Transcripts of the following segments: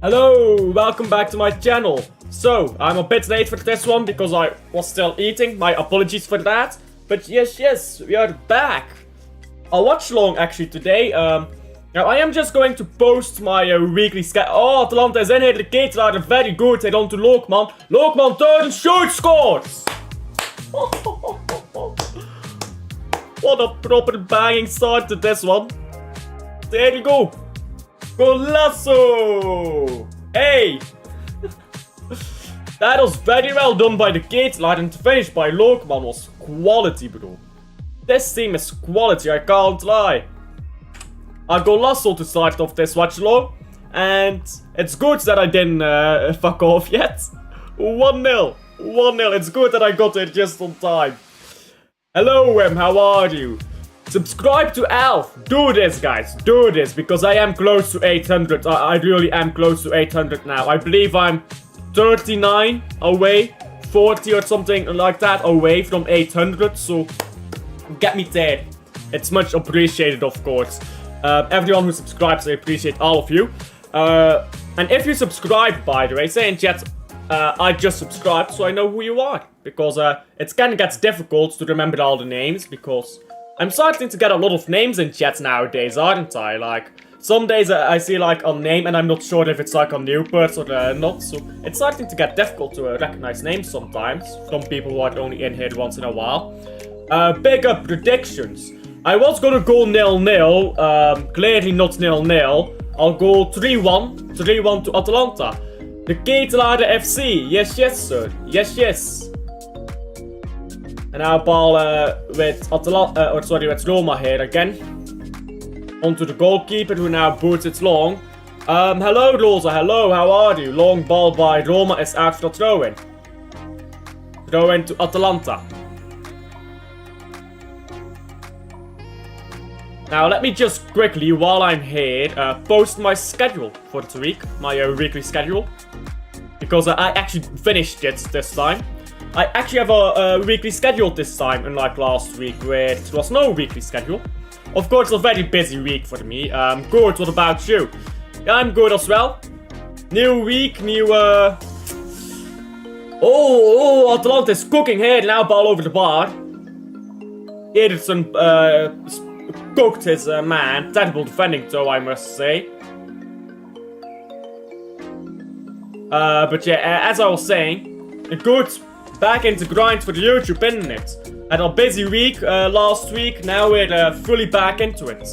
Hello, welcome back to my channel. So, I'm a bit late for this one because I was still eating. My apologies for that. But yes, we are back. I'll watch along actually today. Now I am just going to post my weekly schedule. Oh, Atalanta is in here. The gates are very good. Head on to Lokman. Lokman, third and shoot scores. What a proper banging start to this one. There you go. Golasso! Hey! That was very well done by the Gates lad, and to finish by Lokman was quality, bro. This team is quality, I can't lie. I Golasso to start off this Watchalong, and it's good that I didn't fuck off yet. 1-0. 1-0. It's good that I got it just on time. Hello, how are you? Subscribe to Alf. Do this, guys. Do this, because I am close to 800. I really am close to 800 now. I believe I'm 39 away, 40 or something like that away from 800. So get me there. It's much appreciated, of course. Everyone who subscribes, I appreciate all of you. And if you subscribe, by the way, say in chat, I just subscribed so I know who you are. Because it kind of gets difficult to remember all the names, because I'm starting to get a lot of names in chat nowadays, aren't I? Like, some days I see like a name and I'm not sure if it's like a new person or not. So it's starting to get difficult to recognize names sometimes from people who are only in here once in a while. Big up predictions. I was gonna go 0-0, clearly not 0-0. I'll go 3-1, 3-1 to Atalanta. The Atalanta FC, yes sir, yes. And now ball with Atalanta, with Roma here again. Onto the goalkeeper who now boots it long. Hello Rosa, hello, how are you? Long ball by Roma is out for the throw-in. Throw-in to Atalanta. Now let me just quickly, while I'm here, post my schedule for the week. My weekly schedule. Because I actually finished it this time. I actually have a weekly schedule this time, unlike last week where it was no weekly schedule. Of course, it's a very busy week for me. Good, what about you? Yeah, I'm good as well. New week, new Oh, Atalanta is cooking here, now ball over the bar. Ederson cooked his man. Terrible defending though, I must say. But yeah, as I was saying, a good back into grind for the YouTube, isn't it? Had a busy week last week, now we're fully back into it.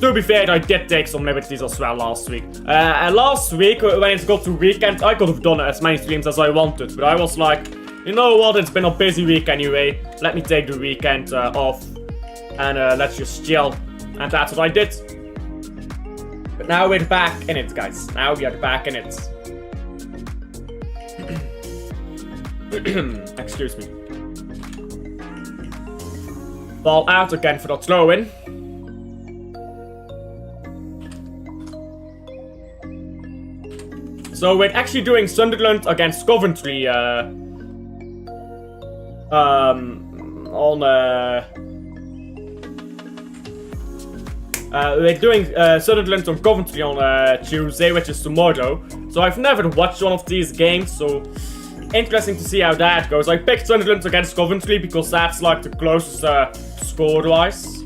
To be fair, I did take some liberties as well last week. Last week, when it got to weekend, I could have done as many streams as I wanted, but I was like, you know what, it's been a busy week anyway, let me take the weekend off, and let's just chill, and that's what I did. But now we're back in it, guys, now we are back in it. Excuse me. Ball out again for the throw-in. So we're actually doing Sunderland against Coventry we're doing Sunderland on Coventry on Tuesday, which is tomorrow. So I've never watched one of these games, so interesting to see how that goes. I picked Sunderland against Coventry because that's like the closest score-wise.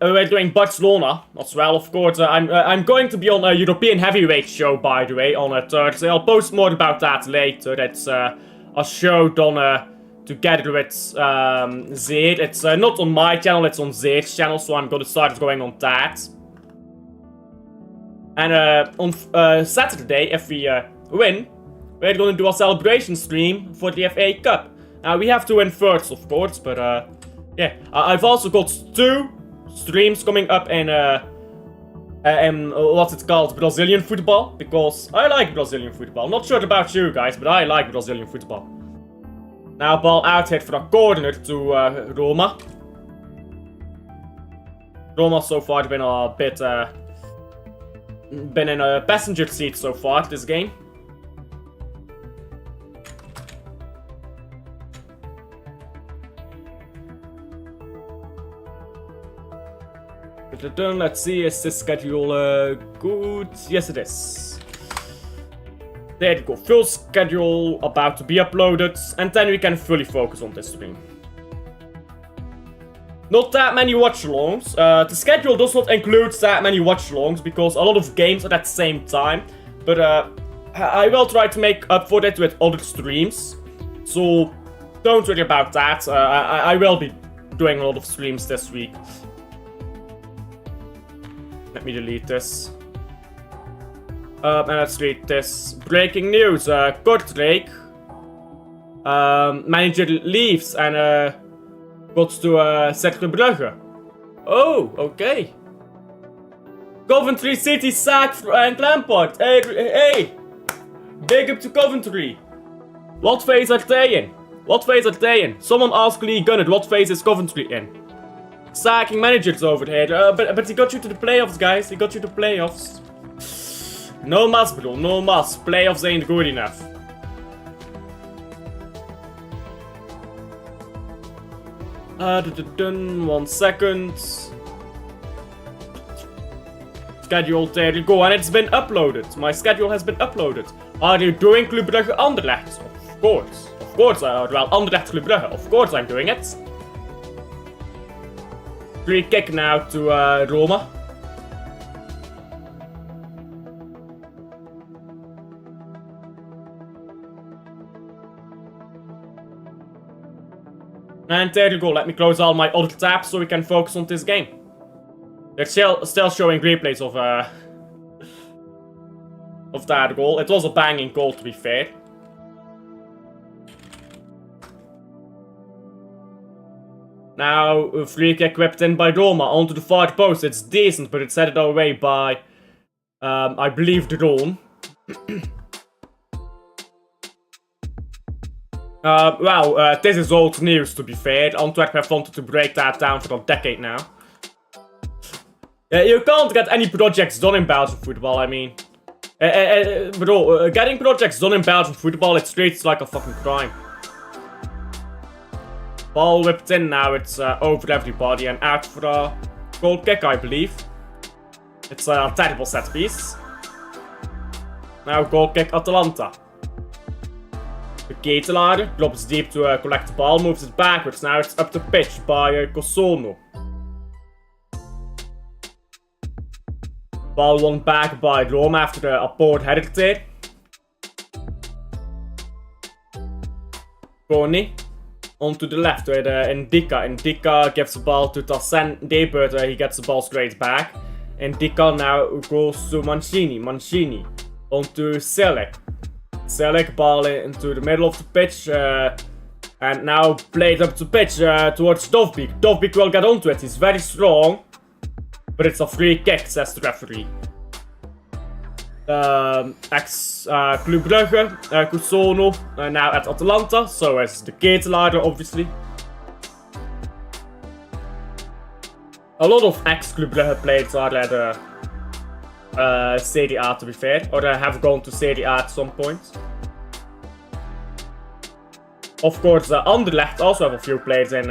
We're doing Barcelona as well, of course. I'm going to be on a European heavyweight show, by the way, on a Thursday. I'll post more about that later. It's a show done together with Zeer. It's not on my channel, it's on Zeer's channel, so I'm going to start going on that. And on Saturday, if we win, we're going to do a celebration stream for the FA Cup. Now, we have to win first, of course, but yeah. I've also got 2 streams coming up in what's it called, Brazilian football, because I like Brazilian football. Not sure about you guys, but I like Brazilian football. Now, ball out hit for a corner to Roma. Roma so far been a bit been in a passenger seat so far this game. Let's see, is this schedule good? Yes, it is. There you go, full schedule about to be uploaded, and then we can fully focus on this stream. Not that many watch-alongs. The schedule does not include that many watch-alongs because a lot of games are at the same time. But I will try to make up for that with other streams. So don't worry about that. I will be doing a lot of streams this week. Let me delete this. And let's read this. Breaking news. Kortrijk. Manager leaves and goes to Cercle Brugge. Oh, okay. Coventry City sacked Frank Lampard. Hey. Big up to Coventry. What phase are they in? What phase are they in? Someone asked Lee Gunnett, what phase is Coventry in? Sacking managers over here. But he got you to the playoffs, guys. He got you to playoffs. No mas, bro. No mas. Playoffs ain't good enough. One second. Schedule, there you go, and it's been uploaded. My schedule has been uploaded. Are you doing Club Brugge Anderlecht? Of course. Of course, well, Anderlecht Club Brugge. Of course I'm doing it. Free kick now to Roma. And there you go, let me close all my other tabs so we can focus on this game. They're still showing replays of that goal. It was a banging goal, to be fair. Now, a free kick whipped in by Roma onto the far post. It's decent, but it's headed away by, I believe, Drone. This is old news, to be fair. Antwerp have wanted to break that down for a decade now. You can't get any projects done in Belgian football, I mean. Bro, getting projects done in Belgian football, it's treated like a fucking crime. Ball whipped in now, it's over everybody and out for a goal kick, I believe. It's a terrible set piece. Now goal kick Atalanta. The Ketelaar drops deep to collect the ball, moves it backwards. Now it's up the pitch by Cosono. Ball won back by Roma after a poor header there. Koni onto the left with Ndika. Ndika gives the ball to Tassende, but he gets the ball straight back. Ndika now goes to Mancini. Mancini onto Selek. Selek ball into the middle of the pitch and now played up the pitch towards Dovbik. Dovbik will get onto it, he's very strong. But it's a free kick, says the referee. Ex-Club Brugge, Cosono, now at Atalanta. So is the Ketelaar, obviously. A lot of ex-Club Brugge players are at Serie A, to be fair, or have gone to Serie A at some point. Of course, Anderlecht also have a few players in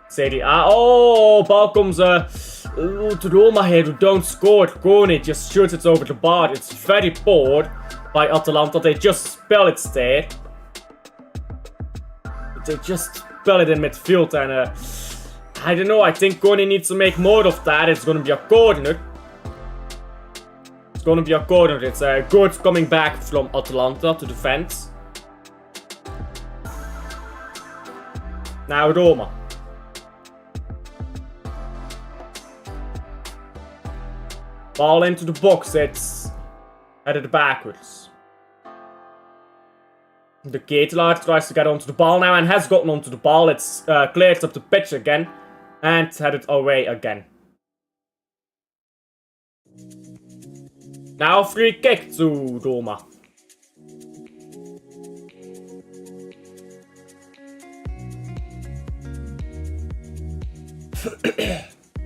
Serie A. Oh, ball comes to Roma here, who don't score. Koni just shoots it over the bar. It's very poor by Atalanta. They just spell it there. They just spell it in midfield, and I don't know. I think Koni needs to make more of that. It's gonna be a corner. It's gonna be a corner. It's good coming back from Atalanta to defend. Now Roma. Ball into the box. It's headed backwards. The Ketelaar tries to get onto the ball now and has gotten onto the ball. It's cleared up the pitch again and headed away again. Now free kick to Roma.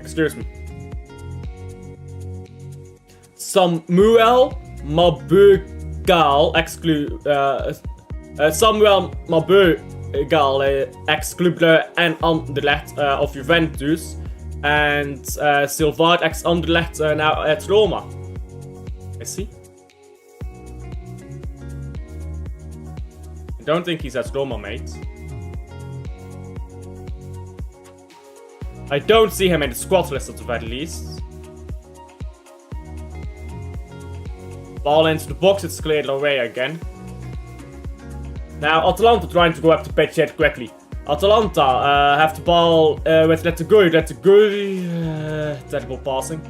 Excuse me. Samuel Mabugal, Samuel Mabugal, ex-Club en Anderlecht of Juventus, And Silvaert ex-Anderlecht now at Roma. Is he? I don't think he's at Roma, mate. I don't see him in the squad list at the very least. Ball into the box, it's cleared away again. Now Atalanta trying to go up the pitch yet quickly. Atalanta have the ball with Lettegui. Terrible passing.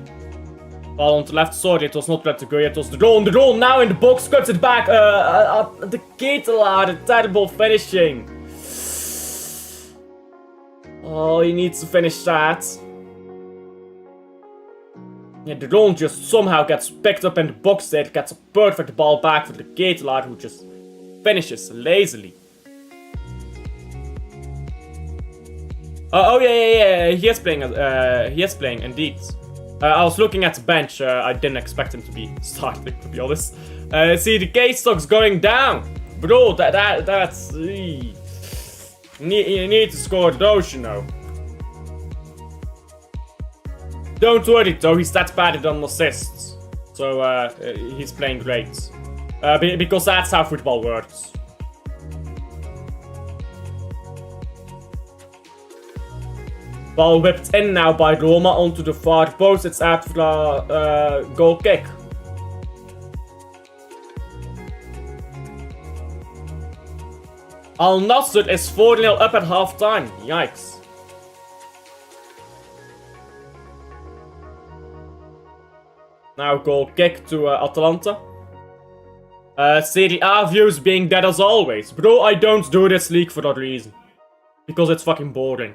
Ball on the left, sorry, it was not Lettegui, it was the goal. The goal now in the box, cuts it back. The Ketelaar, terrible finishing. Oh, he needs to finish that. Yeah, the goal just somehow gets picked up in the box there. It gets a perfect ball back for the Ketelaar, who just finishes lazily. Oh yeah, he is playing indeed. I was looking at the bench, I didn't expect him to be starting, to be honest. See, the K-stock's going down. Bro, that's... You need to score those, you know. Don't worry though, he's that bad on assists. So, he's playing great. Because that's how football works. Ball whipped in now by Roma onto the far post. It's after a goal kick. Al Nassr is 4-0 up at half time. Yikes. Now goal kick to Atalanta. Serie A views being dead as always. Bro, I don't do this league for that reason. Because it's fucking boring.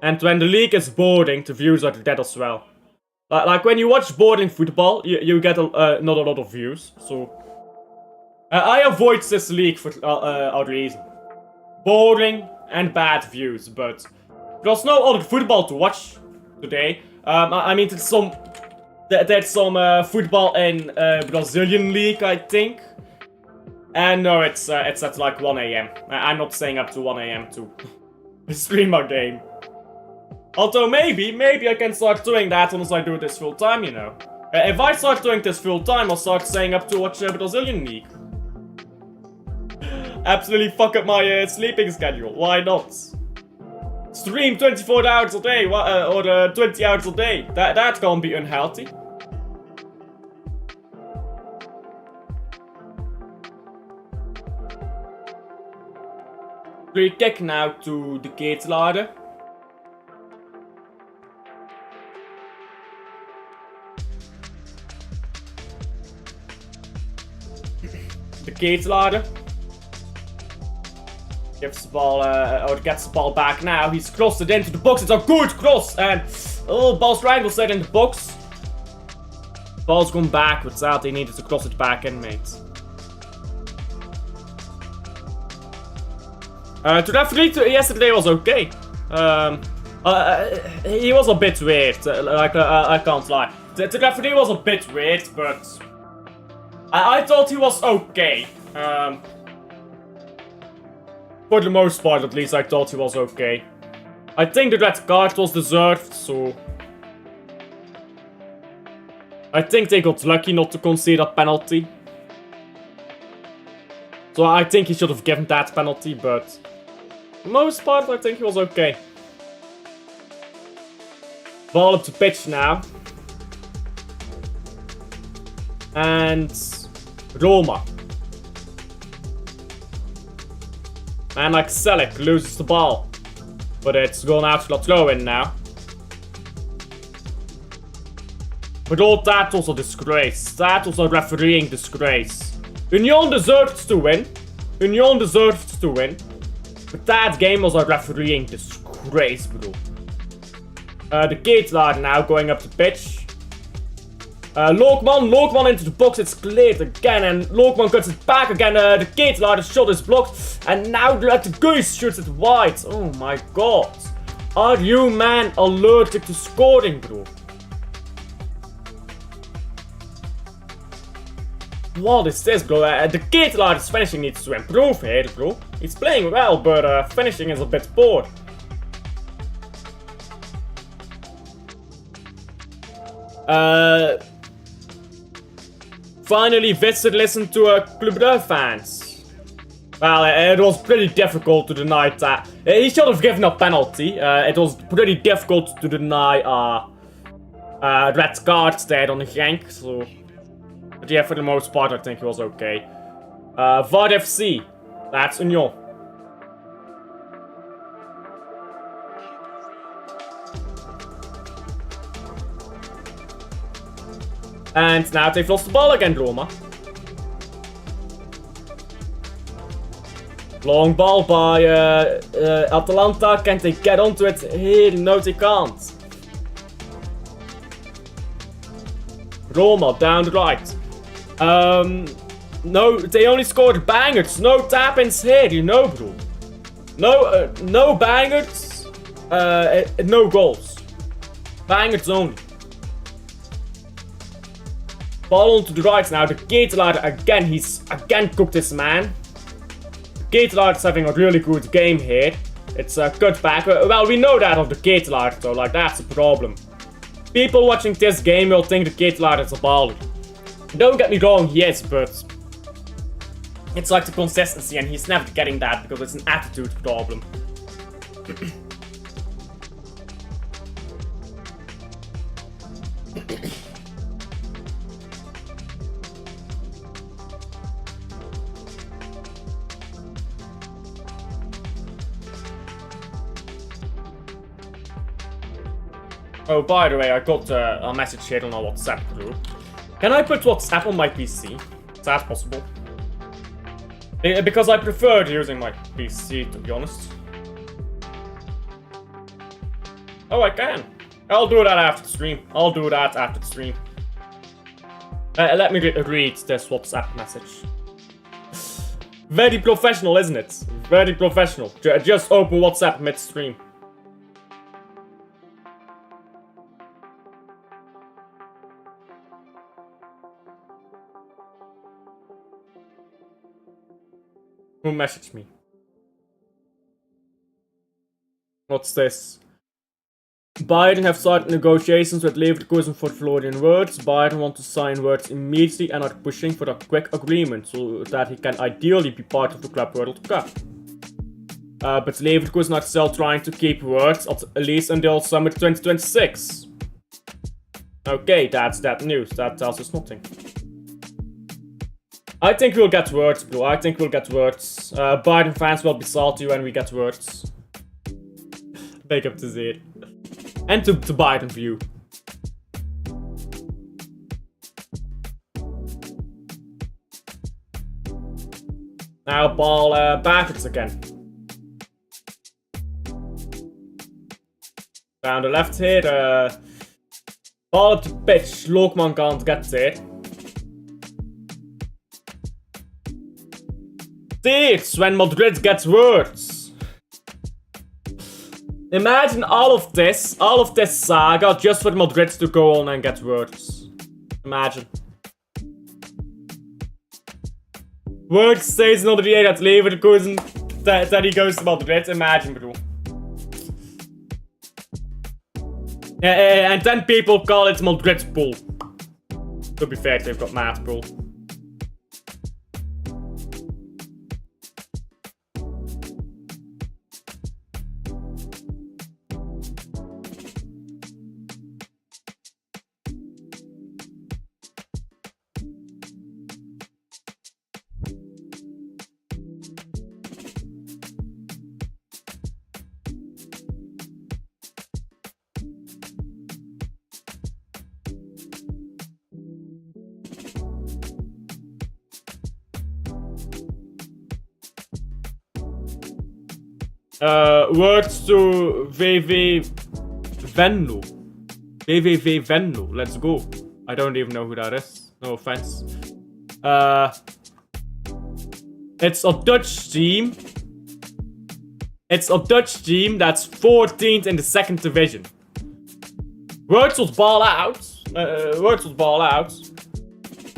And when the league is boring, the views are dead as well. Like when you watch boring football, you get not a lot of views. So I avoid this league for that reason. Boring and bad views, but there's no other football to watch today. I mean, there's some football in Brazilian league, I think. And no, it's at like 1 AM. I'm not staying up to 1 AM to stream my game. Although maybe I can start doing that once I do this full time, you know. If I start doing this full time, I'll start staying up to watch Brazilian league. Absolutely fuck up my sleeping schedule. Why not? Stream 24 hours a day, or 20 hours a day. That can't be unhealthy. Free kick now to the Ketelaar. The Ketelaar gives the ball, or gets the ball back now. He's crossed it into the box. It's a good cross, and ball's triangle set in the box. Ball's gone backwards out. He needed to cross it back in, mate. The referee yesterday was okay. He was a bit weird. I can't lie. The referee was a bit weird, but I thought he was okay. For the most part, at least, I thought he was okay. I think the red card was deserved, so I think they got lucky not to concede a penalty. So I think he should have given that penalty, but for the most part, I think he was okay. Ball up the pitch now. And Roma. And like Selic loses the ball. But it's gone out for a throw-in now. But all that was a disgrace. That was a refereeing disgrace. Union deserved to win. Union deserved to win. But that game was a refereeing disgrace, bro. The Ketelaar now going up the pitch. Lookman into the box, it's cleared again, and Lookman cuts it back again. The Ketelaar, the shot is blocked, and now the Goose shoots it wide. Oh my god. Are you, man, allergic to scoring, bro? What is this, bro? The Ketelaar's finishing needs to improve here, bro. He's playing well, but finishing is a bit poor. Finally, Vincent listened to Club Brugge fans. Well, it was pretty difficult to deny that. He should have given a penalty. It was pretty difficult to deny red cards there on the Genk. So, but yeah, for the most part, I think it was okay. VAR FC. That's Union. And now they've lost the ball again, Roma. Long ball by Atalanta. Can they get onto it here? No, they can't. Roma down the right. No, they only scored bangers. No tap-ins here, you know, bro. No bangers. No goals. Bangers only. Ball onto the right now. The Ketelaar again. He's again cooked his man. Ketelaar is having a really good game here. It's a cutback. Well, we know that of the Ketelaar, though. Like, that's a problem. People watching this game will think the Ketelaar is a baller. Don't get me wrong, he is, but it's like the consistency, and he's never getting that because it's an attitude problem. Oh, by the way, I got a message here on our WhatsApp group. Can I put WhatsApp on my PC? Is that possible? Because I prefer using my PC, to be honest. Oh, I can. I'll do that after the stream. I'll do that after the stream. Let me read this WhatsApp message. Very professional, isn't it? Very professional. Just open WhatsApp mid-stream. Who messaged me? What's this? Bayern have started negotiations with Leverkusen for Florian Wirtz. Bayern want to sign Wirtz immediately and are pushing for a quick agreement so that he can ideally be part of the Club World Cup. But Leverkusen are still trying to keep Wirtz at least until summer 2026. Okay, that's that news. That tells us nothing. I think we'll get Wirtz, bro. I think we'll get Wirtz. Bayern fans will be salty when we get Wirtz. Big up to Zed. And to Bayern view. Now ball backwards again. Down the left here. Ball up the pitch. Lokman can't get it. It's when Madrid gets Wirtz. Imagine all of this saga just for Madrid to go on and get Wirtz. Imagine. Wirtz stays another year at Leverkusen, then he goes to Madrid. Imagine, bro. And then people call it Madrid's pull. To be fair, they've got mad pull. Words to VV Venlo. VVV Venlo. Let's go. I don't even know who that is. No offense. It's a Dutch team. It's a Dutch team that's 14th in the second division. Words will ball out. Words will ball out.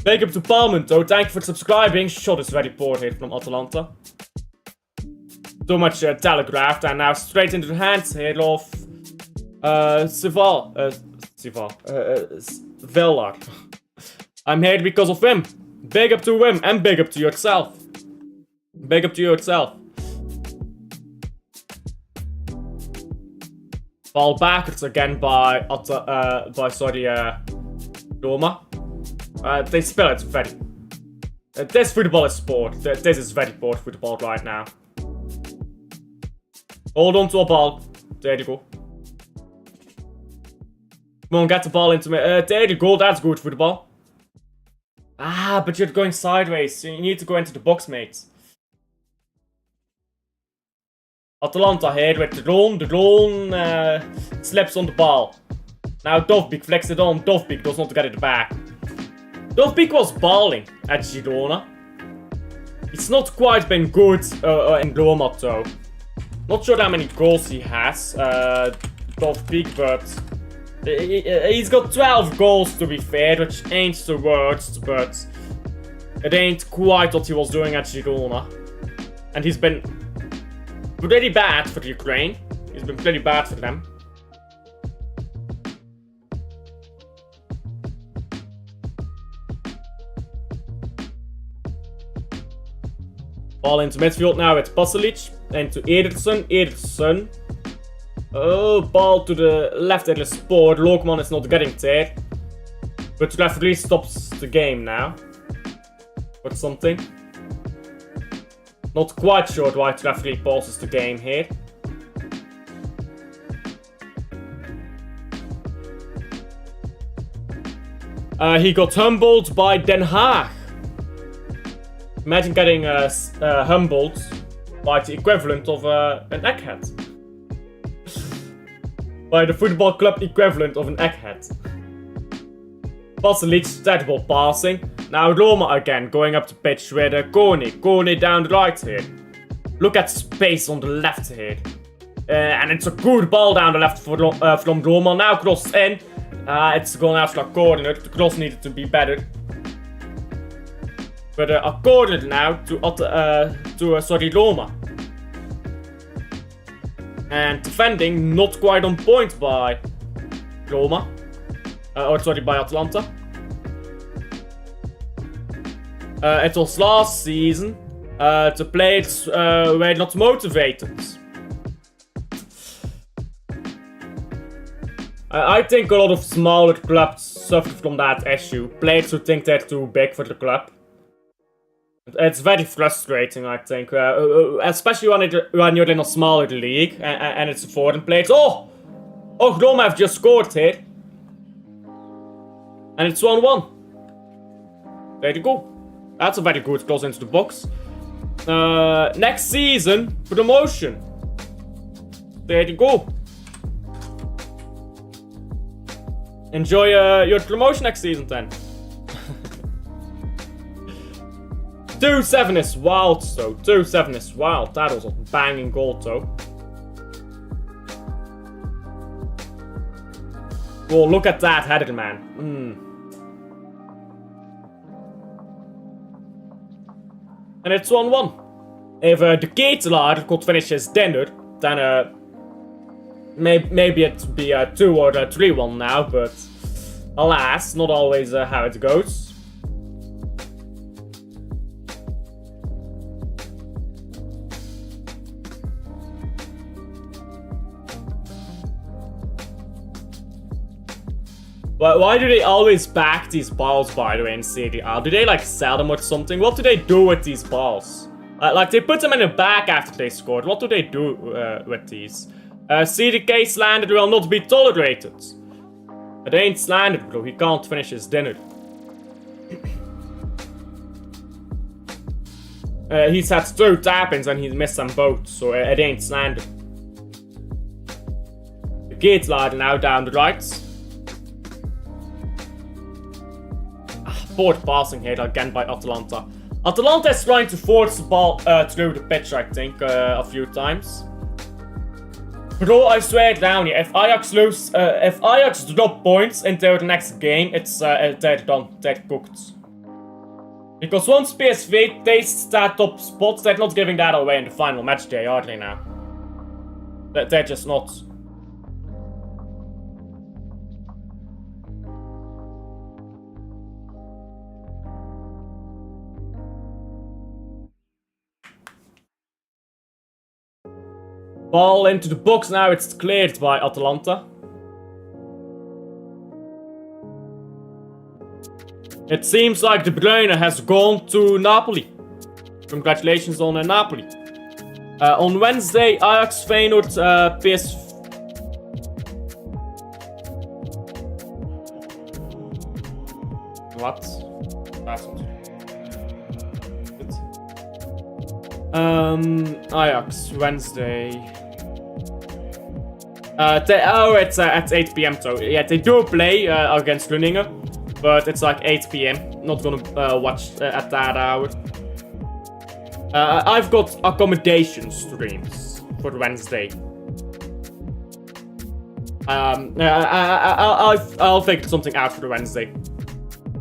Big up to Palmento. Thank you for subscribing. Shot is very poor here from Atalanta. So much telegraphed, and now straight into the hands here of Villard. I'm here because of him. Big up to him and big up to yourself. Big up to yourself. Ball backwards again by Roma. They spell it very. This football is sport. This is very poor football right now. Hold on to a ball. There you go. Come on, get the ball into me. There you go. That's good football. Ah, but you're going sideways. So you need to go into the box, mates. Atalanta here with the drone. The drone slips on the ball. Now Dovbik flicks it on. Dovbik does not get it back. Dovbik was balling at Girona. It's not quite been good in Roma though. Not sure how many goals he has, Dovbik, but he's got 12 goals to be fair, which ain't the worst, but it ain't quite what he was doing at Girona. And he's been pretty bad for the Ukraine. He's been pretty bad for them. Ball into midfield now, it's Pasalic. Into Ederson. Ederson. Oh, ball to the left at the sport. Lokman is not getting there. But the referee stops the game now. Or something. Not quite sure why the referee pauses the game here. He got humbled by Den Haag. Imagine getting humbled by the equivalent of an egghead. By the football club equivalent of an egghead. Pasalic, terrible passing. Now Roma again, going up the pitch with Kone. Kone down the right here. Look at space on the left here. And it's a good ball down the left from Roma. Now cross in. It's going after a corner. The cross needed to be better. But a corner now to Roma. And defending not quite on point by Roma. By Atalanta. It was last season. The players were not motivated. I think a lot of smaller clubs suffer from that issue. Players who think they're too big for the club. It's very frustrating, I think, especially when you're in a smaller league and it's a foreign players. Oh, Roma have just scored here, and it's 1-1. There you go. That's a very good cross into the box. Next season, promotion. There you go. Enjoy your promotion next season then. 2-7 is wild, so 2-7 is wild. That was a banging goal, though. Well, look at that header, man. And it's 1-1. If the Ketelaar could finish his dinner, then maybe it'd be a 2 or a 3-1 now, but alas, not always how it goes. Why do they always back these balls, by the way, in Serie A? Do they, like, sell them or something? What do they do with these balls? Like, they put them in the back after they scored. What do they do with these? CDK slander will not be tolerated. It ain't slandered, bro. He can't finish his dinner. He's had 2 tap-ins and he's missed them both, so it ain't slandered. The Ketelaar now down the right. Poor passing here again by Atalanta. Atalanta is trying to force the ball through the pitch, I think, a few times. Bro, I swear down here, if Ajax drop points into the next game, it's they're done, they're cooked. Because once PSV tastes that top spot, they're not giving that away in the final match day, are they now? They're just not. Ball into the box, now it's cleared by Atalanta. It seems like De Bruyne has gone to Napoli. Congratulations on Napoli. On Wednesday, Ajax, Feyenoord, PS... What? That's not good. Ajax, Wednesday. It's at 8 PM, so yeah, they do play against Groningen, but it's like 8 PM. Not gonna watch at that hour. I've got accommodation streams for Wednesday. I'll figure something out for the Wednesday.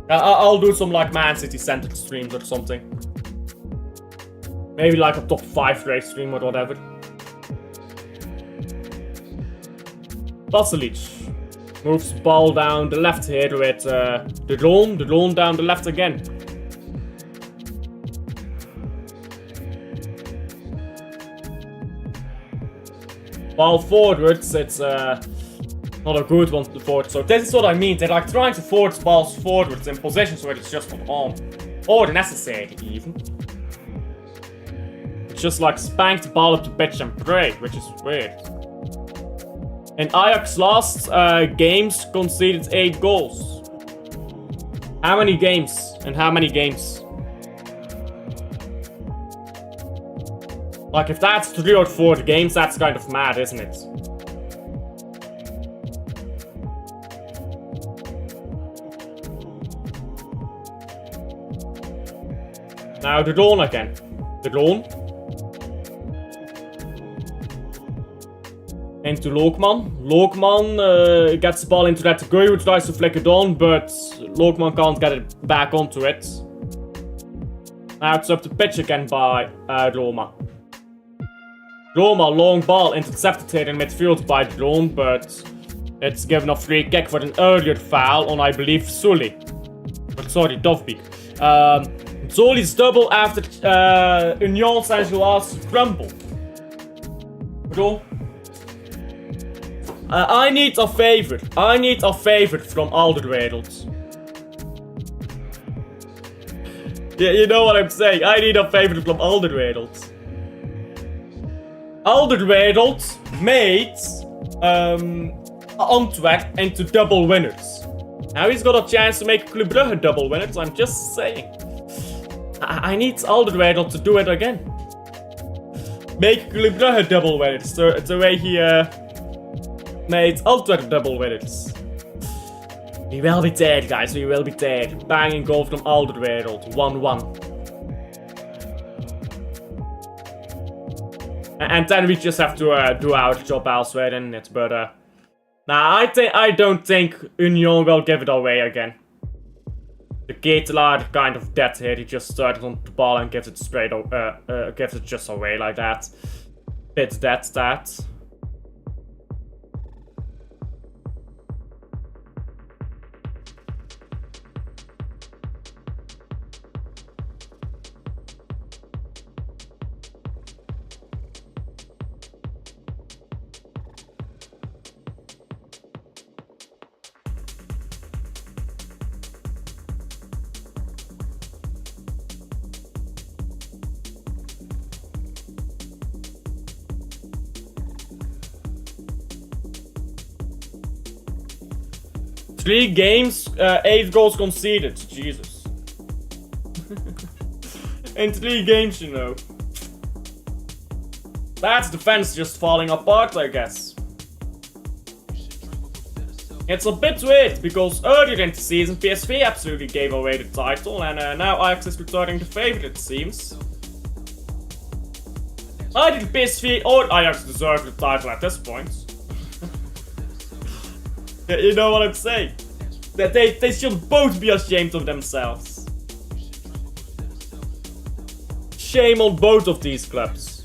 I'll do some like Man City centered streams or something. Maybe like a top 5 race stream or whatever. Basilic moves ball down the left here with the drone down the left again. Ball forwards, it's not a good one to forward. So this is what I mean. They're like trying to force balls forwards in positions where it's just not on. Or necessary even. It's just like spank the ball up the pitch and pray, which is weird. In Ajax last games conceded 8 goals. How many games? And how many games? Like if that's 3 or 4 games, that's kind of mad, isn't it? Now the drone again. The drone. Into Lookman. Lookman gets the ball into that Gui, who tries to flick it on, but Lookman can't get it back onto it. Now it's up the pitch again by Roma. Roma, long ball, intercepted here in midfield by Drone, but it's given a free kick for an earlier foul on, I believe, Sully. But sorry, Dovbeek. Zoli's double after Union Saint-Gilloise crumble. Bro. I need a favor. I need a favor from Alderweireld. Yeah, you know what I'm saying. I need a favor from Alderweireld. Alderweireld made Antwerp into double winners. Now he's got a chance to make Club Brugge double winners. I'm just saying. I need Alderweireld to do it again. Make Club Brugge double winners. The way he made Antwerp double winners. We will be there, guys. We will be there. Banging goal from Alderweireld. 1-1. And then we just have to do our job elsewhere in it. But nah, I don't think Union will give it away again. The Ketelaar kind of dead here. He just started on the ball and gives it straight gives it just away like that. Bit dead that. Three games, 8 goals conceded. Jesus. In 3 games, you know. That's defense just falling apart, I guess. It's a bit weird, because earlier in the season, PSV absolutely gave away the title, and now Ajax is returning the favourite, it seems. Neither PSV or Ajax deserve the title at this point. You know what I'm saying? That they should both be ashamed of themselves. Shame on both of these clubs.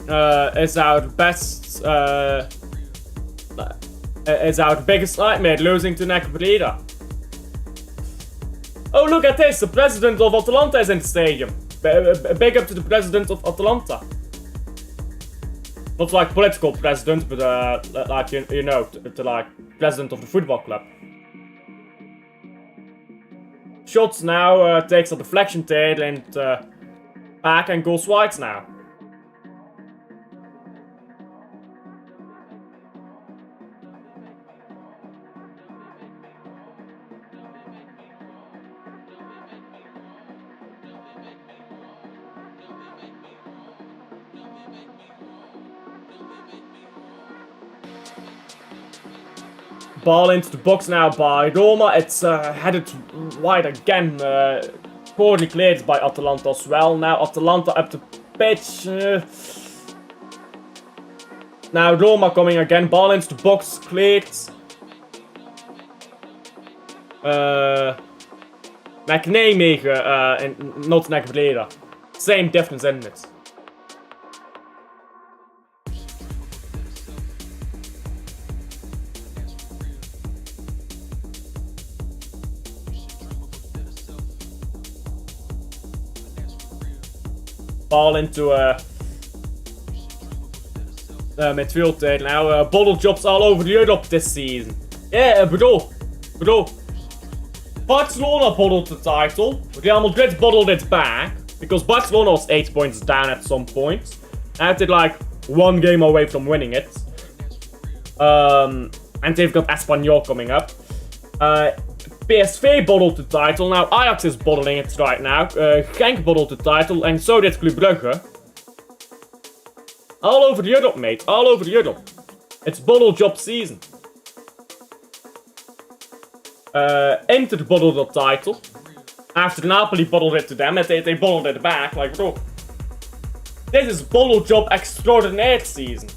is our best, is our biggest nightmare, losing to Necabrera. Oh, look at this, the president of Atalanta is in the stadium. Big up to the president of Atalanta. Not like political president, but like, you know, the like, president of the football club. Shots now takes a deflection tail and back and goes wide now. Ball into the box now by Roma. It's headed wide again. Poorly cleared by Atalanta as well. Now Atalanta up the pitch. Now Roma coming again. Ball into the box. Cleared. Nijmegen and not Necabrera. Same difference in it. Ball into midfield there now. Bottle jobs all over Europe this season. Yeah, bro. Barcelona bottled the title. Real Madrid bottled it back. Because Barcelona was 8 points down at some point. And they're like 1 game away from winning it. And they've got Espanyol coming up. PSV bottled the title. Now Ajax is bottling it right now. Genk bottled the title. And so did Club Brugge. All over Europe, mate. All over Europe. It's bottle job season. Inter bottled the title. After Napoli bottled it to them. And they bottled it back. Like, bro. This is bottle job extraordinaire season.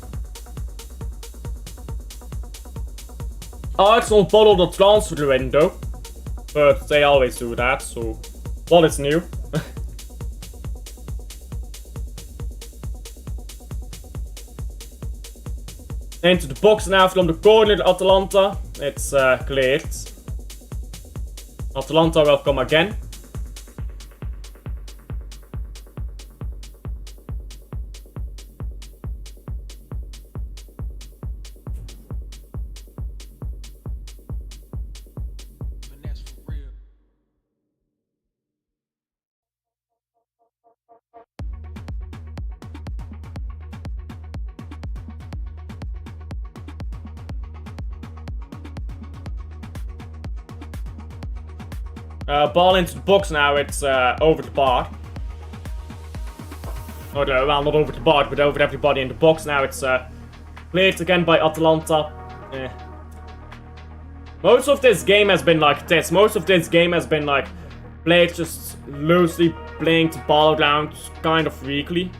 Arsenal bottled the transfer window. But they always do that, so what is new? Into the box now from the corner, Atalanta. It's cleared. Atalanta will come again. Ball into the box now, it's over the bar. Or, well, not over the bar, but over everybody in the box now. It's cleared again by Atalanta. Most of this game has been like this. Most of this game has been like played just loosely, playing the ball around kind of weakly.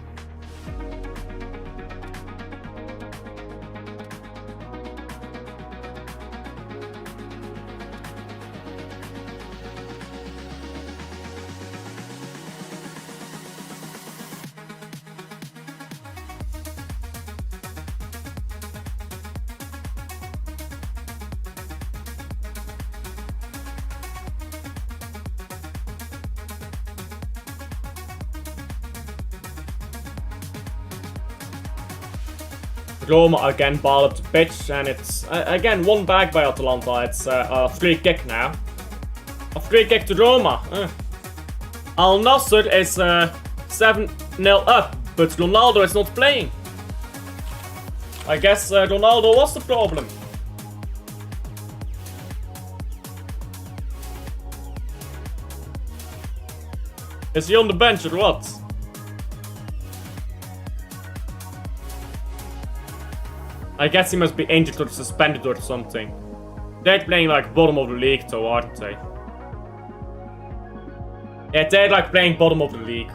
Roma again ball up the pitch, and it's again won back by Atalanta. It's a free kick now. A free kick to Roma. Al Nassr is 7-0 up, but Ronaldo is not playing. I guess Ronaldo was the problem. Is he on the bench or what? I guess he must be injured or suspended or something. They're playing like bottom of the league though, aren't they? Yeah, they're like playing bottom of the league.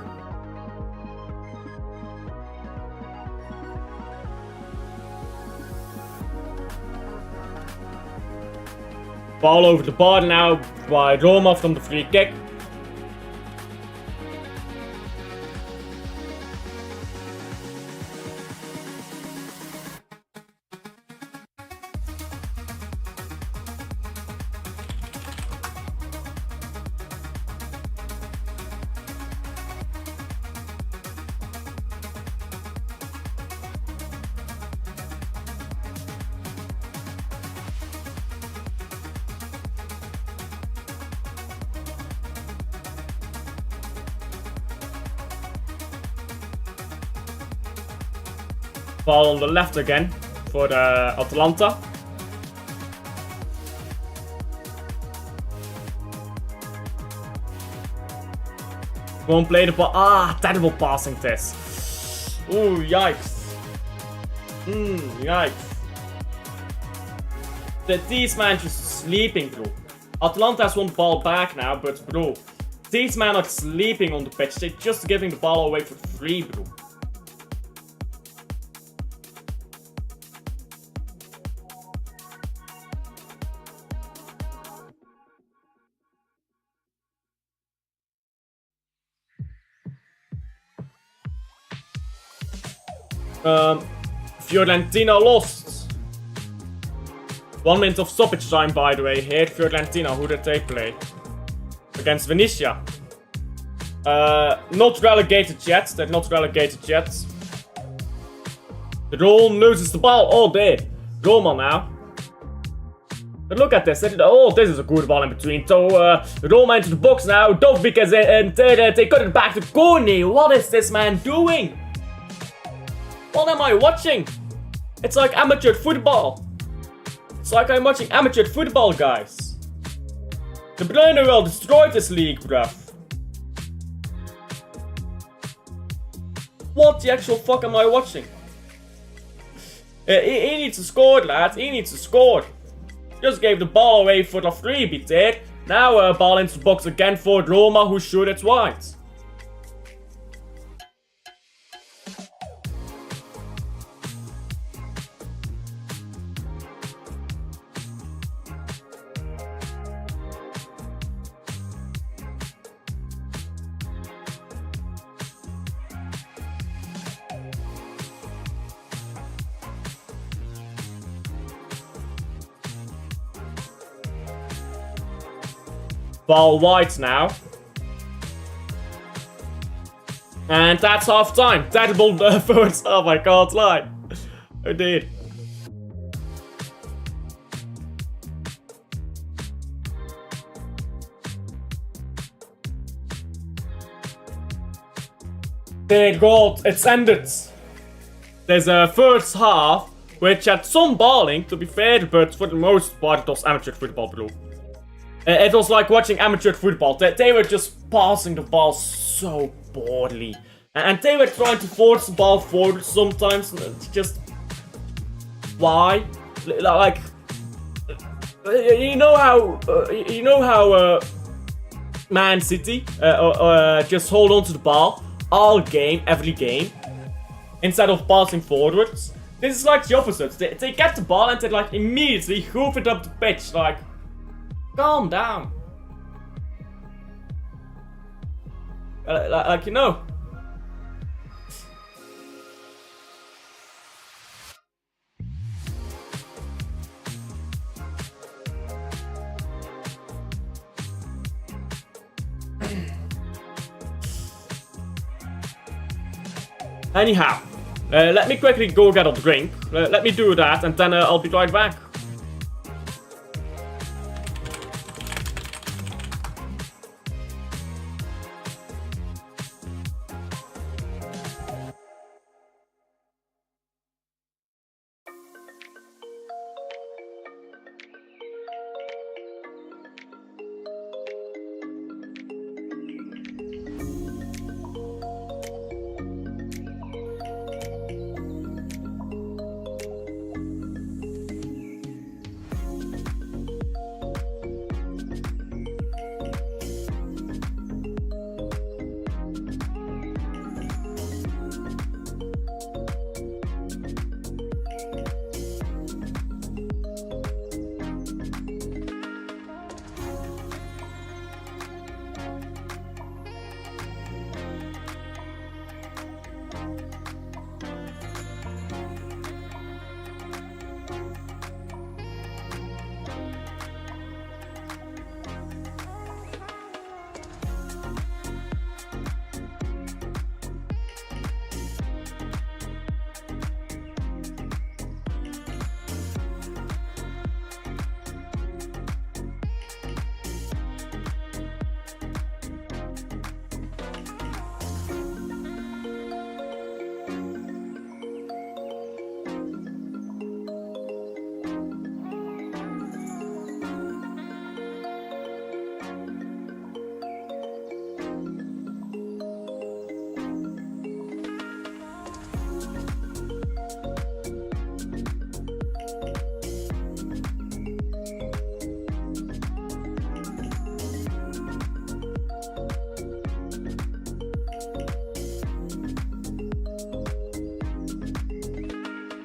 Ball over the bar now by Roma from the free kick. Ball on the left again for the Atalanta. Won't play the ball. Ah, terrible passing test. Ooh, yikes. Yikes. These man just sleeping, bro. Atalanta has won the ball back now, but bro, these men are sleeping on the pitch. They're just giving the ball away for free, bro. Fiorentina lost. 1 minute of stoppage time, by the way. Here, Fiorentina, who did they play? Against Venezia. Not relegated yet. They're not relegated yet. The Roma loses the ball. Oh, there. Roma now. But look at this. Oh, this is a good ball in between. So, Roma into the box now. Dovbik is in. They cut it back to Kone. What is this man doing? What am I watching? It's like amateur football. It's like I'm watching amateur football, guys. De Bruyne will destroy this league, bruv. What the actual fuck am I watching? He needs to score, lads. He needs to score. Just gave the ball away for the freebie there. Now ball into the box again for Roma, who shoot it wide. Ball wide now. And that's half time. Terrible first half, I can't lie. I did. Thank God, it's ended. There's a first half, which had some balling, to be fair, but for the most part it was amateur football, bro. It was like watching amateur football. They were just passing the ball so poorly. And they were trying to force the ball forward sometimes. It's just... Why? Like... You know how... Man City just hold on to the ball all game, every game, instead of passing forwards? This is like the opposite. They get the ball and they like immediately hoof it up the pitch, like... Calm down. Like, you know. Anyhow, let me quickly go get a drink. Let me do that and then I'll be right back.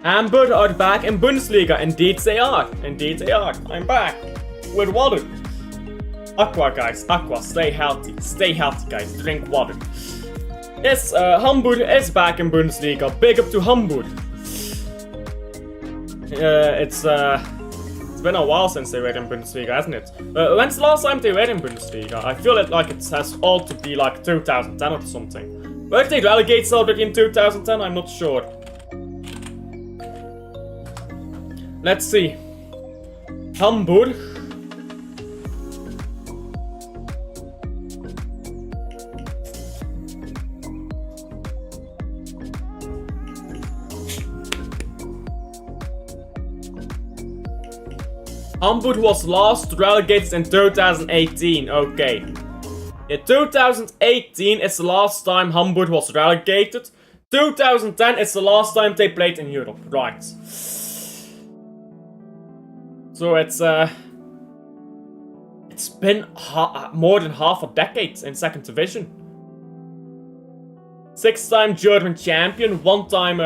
Hamburg are back in Bundesliga. Indeed they are. Indeed they are. I'm back. With water. Aqua, guys. Aqua. Stay healthy. Stay healthy, guys. Drink water. Yes, Hamburg is back in Bundesliga. Big up to Hamburg. It's been a while since they were in Bundesliga, hasn't it? When's the last time they were in Bundesliga? I feel like it has all to be like 2010 or something. Were they relegated already in 2010? I'm not sure. Let's see. Hamburg. Hamburg was last relegated in 2018. Okay. In 2018 is the last time Hamburg was relegated. 2010 is the last time they played in Europe. Right. So it's been more than half a decade in second division. 6-time German champion, 1-time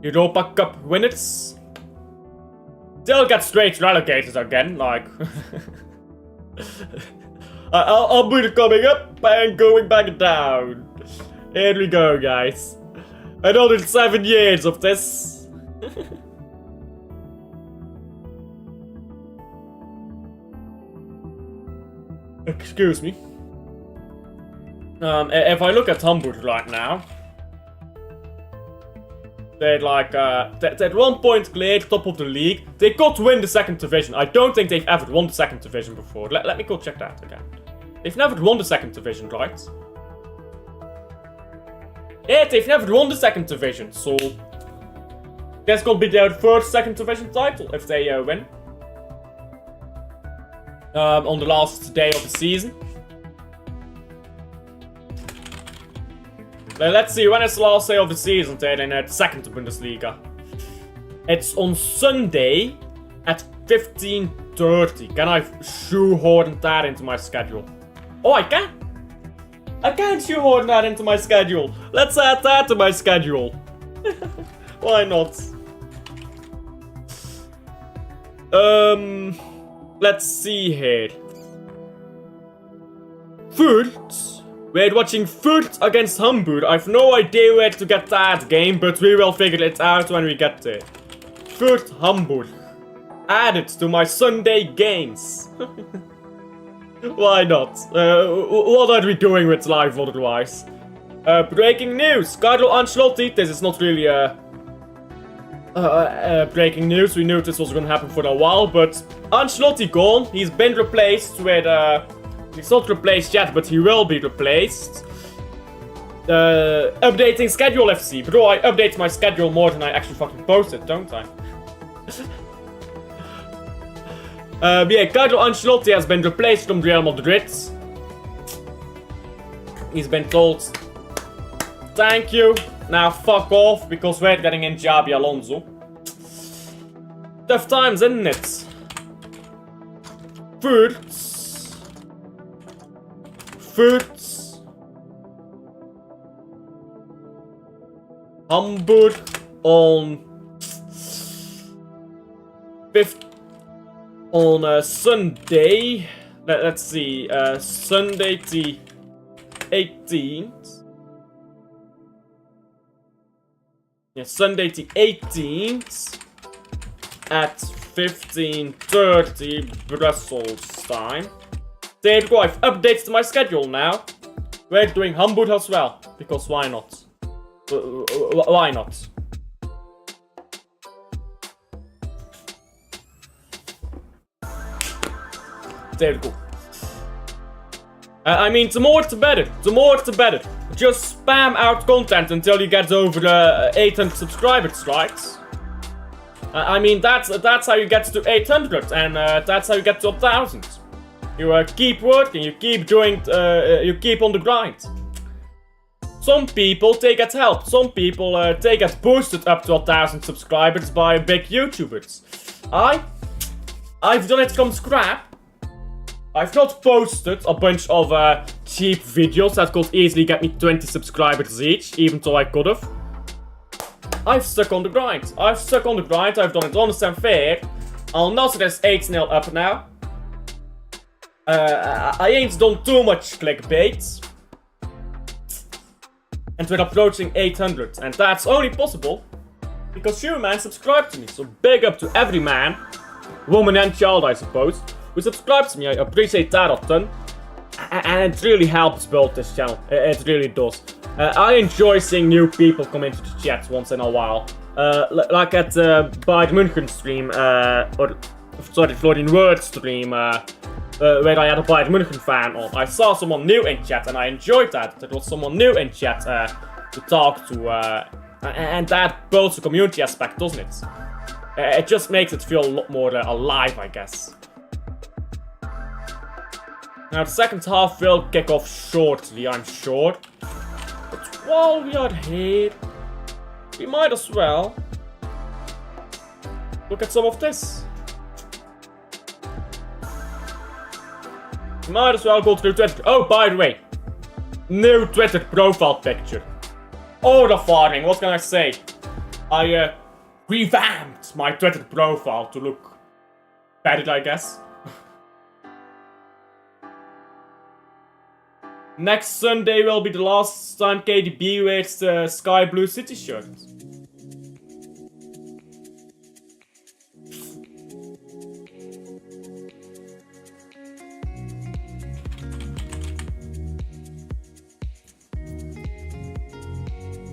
Europa Cup winners. Still get straight relegated again, like. I'll be coming up and going back down. Here we go, guys. Another 7 years of this. Excuse me. If I look at Hamburg right now, they're like, they're 1 point clear, top of the league. They could win the second division. I don't think they've ever won the second division before. Let me go check that again. They've never won the second division, right? Yeah, they've never won the second division, so that's gonna be their first second division title if they win. On the last day of the season. Let's see, when is the last day of the season? They're in the second Bundesliga. It's on Sunday at 15:30. Can I shoehorn that into my schedule? Oh, I can! I can shoehorn that into my schedule. Let's add that to my schedule. Why not? Let's see here. Fürth. We're watching Fürth against Hamburg. I've no idea where to get that game, but we will figure it out when we get there. Fürth Hamburg. Add it to my Sunday games. Why not? What are we doing with life otherwise? Breaking news. Carlo Ancelotti. This is not really breaking news. We knew this was going to happen for a while, but Ancelotti gone. He's been replaced with he's not replaced yet, but he will be replaced. Updating schedule FC. Bro, I update my schedule more than I actually fucking post it, don't I? Yeah, Carlo Ancelotti has been replaced from Real Madrid. He's been told, thank you, now fuck off, because we're getting in Xabi Alonso. Tough times, isn't it? Fürth. Hamburg on 5th. On Sunday, let's see, Sunday the 18th. Yeah, Sunday the 18th at 15:30 Brussels time. There you go, I've updated my schedule now. We're doing Hamburg as well, because why not? Why not? There you go. I mean, the more the better. The more the better. Just spam out content until you get over 800 subscribers, right? I mean, that's how you get to 800, and that's how you get to 1,000. You keep working, you keep doing, you keep on the grind. Some people, they get help. Some people, they get boosted up to 1,000 subscribers by big YouTubers. I've done it from scrap. I've not posted a bunch of cheap videos that could easily get me 20 subscribers each, even though I could have. I've stuck on the grind. I've done it honest and fair. I'll not say that's 8-0 up now. I ain't done too much clickbait. And we're approaching 800. And that's only possible because you, man, subscribe to me. So big up to every man, woman and child, I suppose, who subscribes to me. I appreciate that a ton. And it really helps build this channel. It really does. I enjoy seeing new people come into the chat once in a while. Like at Bayern München stream, or sorry, Florian Word stream, where I had a Bayern München fan on. I saw someone new in chat and I enjoyed that. There was someone new in chat to talk to, and that builds the community aspect, doesn't it? It just makes it feel a lot more alive, I guess. Now the second half will kick off shortly, I'm sure. But while we are here, we might as well look at some of this. We might as well go through Twitter. Oh, by the way, new Twitter profile picture. Oh, the farming, what can I say? I revamped my Twitter profile to look better, I guess. Next Sunday will be the last time KDB wears the Sky Blue City shirt.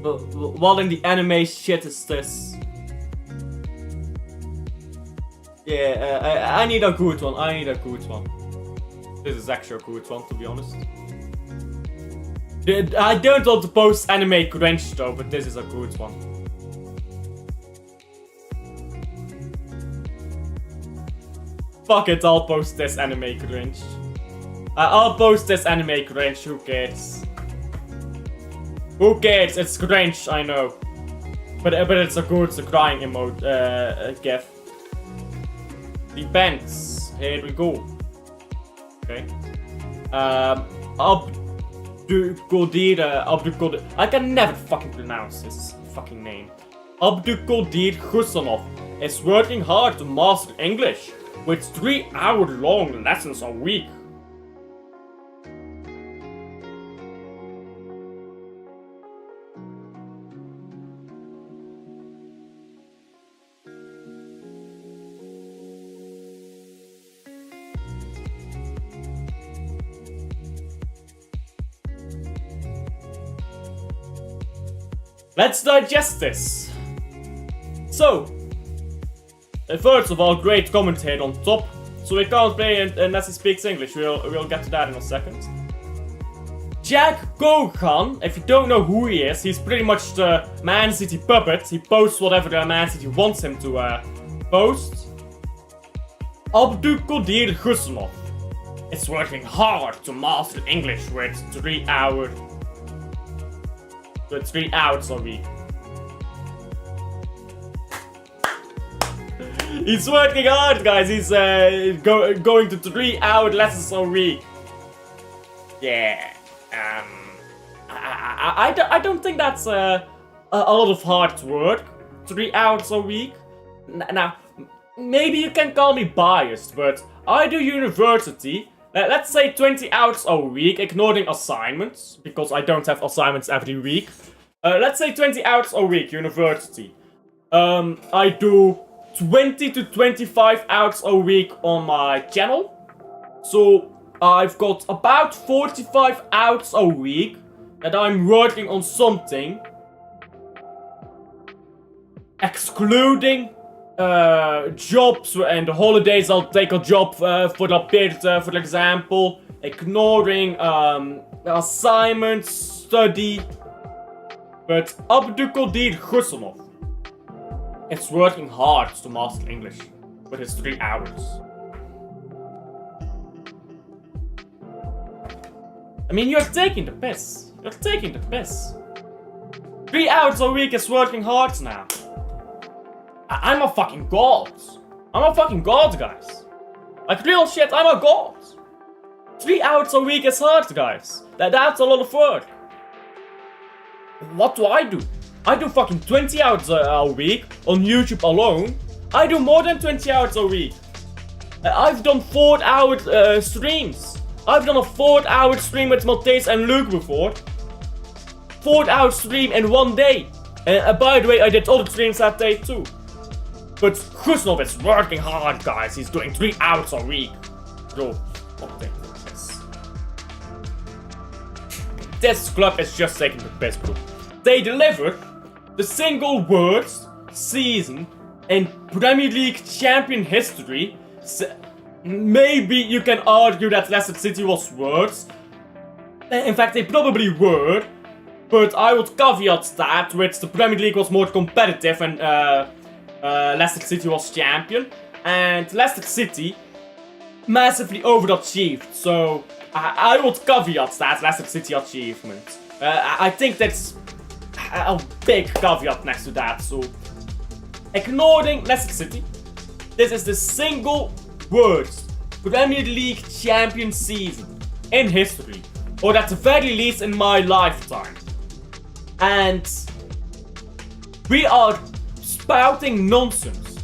What in the anime shit is this? Yeah, I need a good one. This is actually a good one, to be honest. I don't want to post anime cringe though, but this is a good one. Fuck it, I'll post this anime cringe. I'll post this anime cringe, who cares? Who cares? It's cringe, I know. But it's a good, it's a crying emote, gif. Depends. Here we go. Okay. Abdulkadir, I can never fucking pronounce his fucking name. Abdulkadir Husanov is working hard to master English with 3-hour-long lessons a week. Let's digest this. So, first of all, great comment here on top. So we can't play unless he speaks English. We'll get to that in a second. Jack Gogan, if you don't know who he is, he's pretty much the Man City puppet. He posts whatever the Man City wants him to post. Abdulkadir Husanov is working hard to master English with 3 hours a week. He's working hard, guys. He's going to 3-hour lessons a week. Yeah. I don't think that's a lot of hard work. 3 hours a week. Now, maybe you can call me biased, but I do university. Let's say 20 hours a week, ignoring assignments, because I don't have assignments every week. Let's say 20 hours a week, university. I do 20 to 25 hours a week on my channel. So I've got about 45 hours a week that I'm working on something. Excluding jobs and the holidays. I'll take a job for the period, for example. Ignoring assignments, study. But Abdulkadir Husanov is working hard to master English with his 3 hours. I mean, you're taking the piss. 3 hours a week is working hard now. I'm a fucking god. Guys. Like, real shit, I'm a god. 3 hours a week is hard, guys. That's a lot of work. What do I do? I do fucking 20 hours a week on YouTube alone. I do more than 20 hours a week. I've done 4-hour streams. I've done a 4-hour stream with Matthijs and Luke before. 4-hour stream in one day. By the way, I did other streams that day too. But Kusnov is working hard, guys. He's doing 3 hours a week. So, this club is just taking the piss, bro. They delivered the single worst season in Premier League champion history. Maybe you can argue that Leicester City was worse. In fact, they probably were. But I would caveat that with the Premier League was more competitive and Leicester City was champion. And Leicester City massively overachieved. So I would caveat that Leicester City achievement. I think that's a big caveat next to that. So ignoring Leicester City, this is the single worst Premier League champion season in history. Or at the very least in my lifetime. And we are spouting nonsense.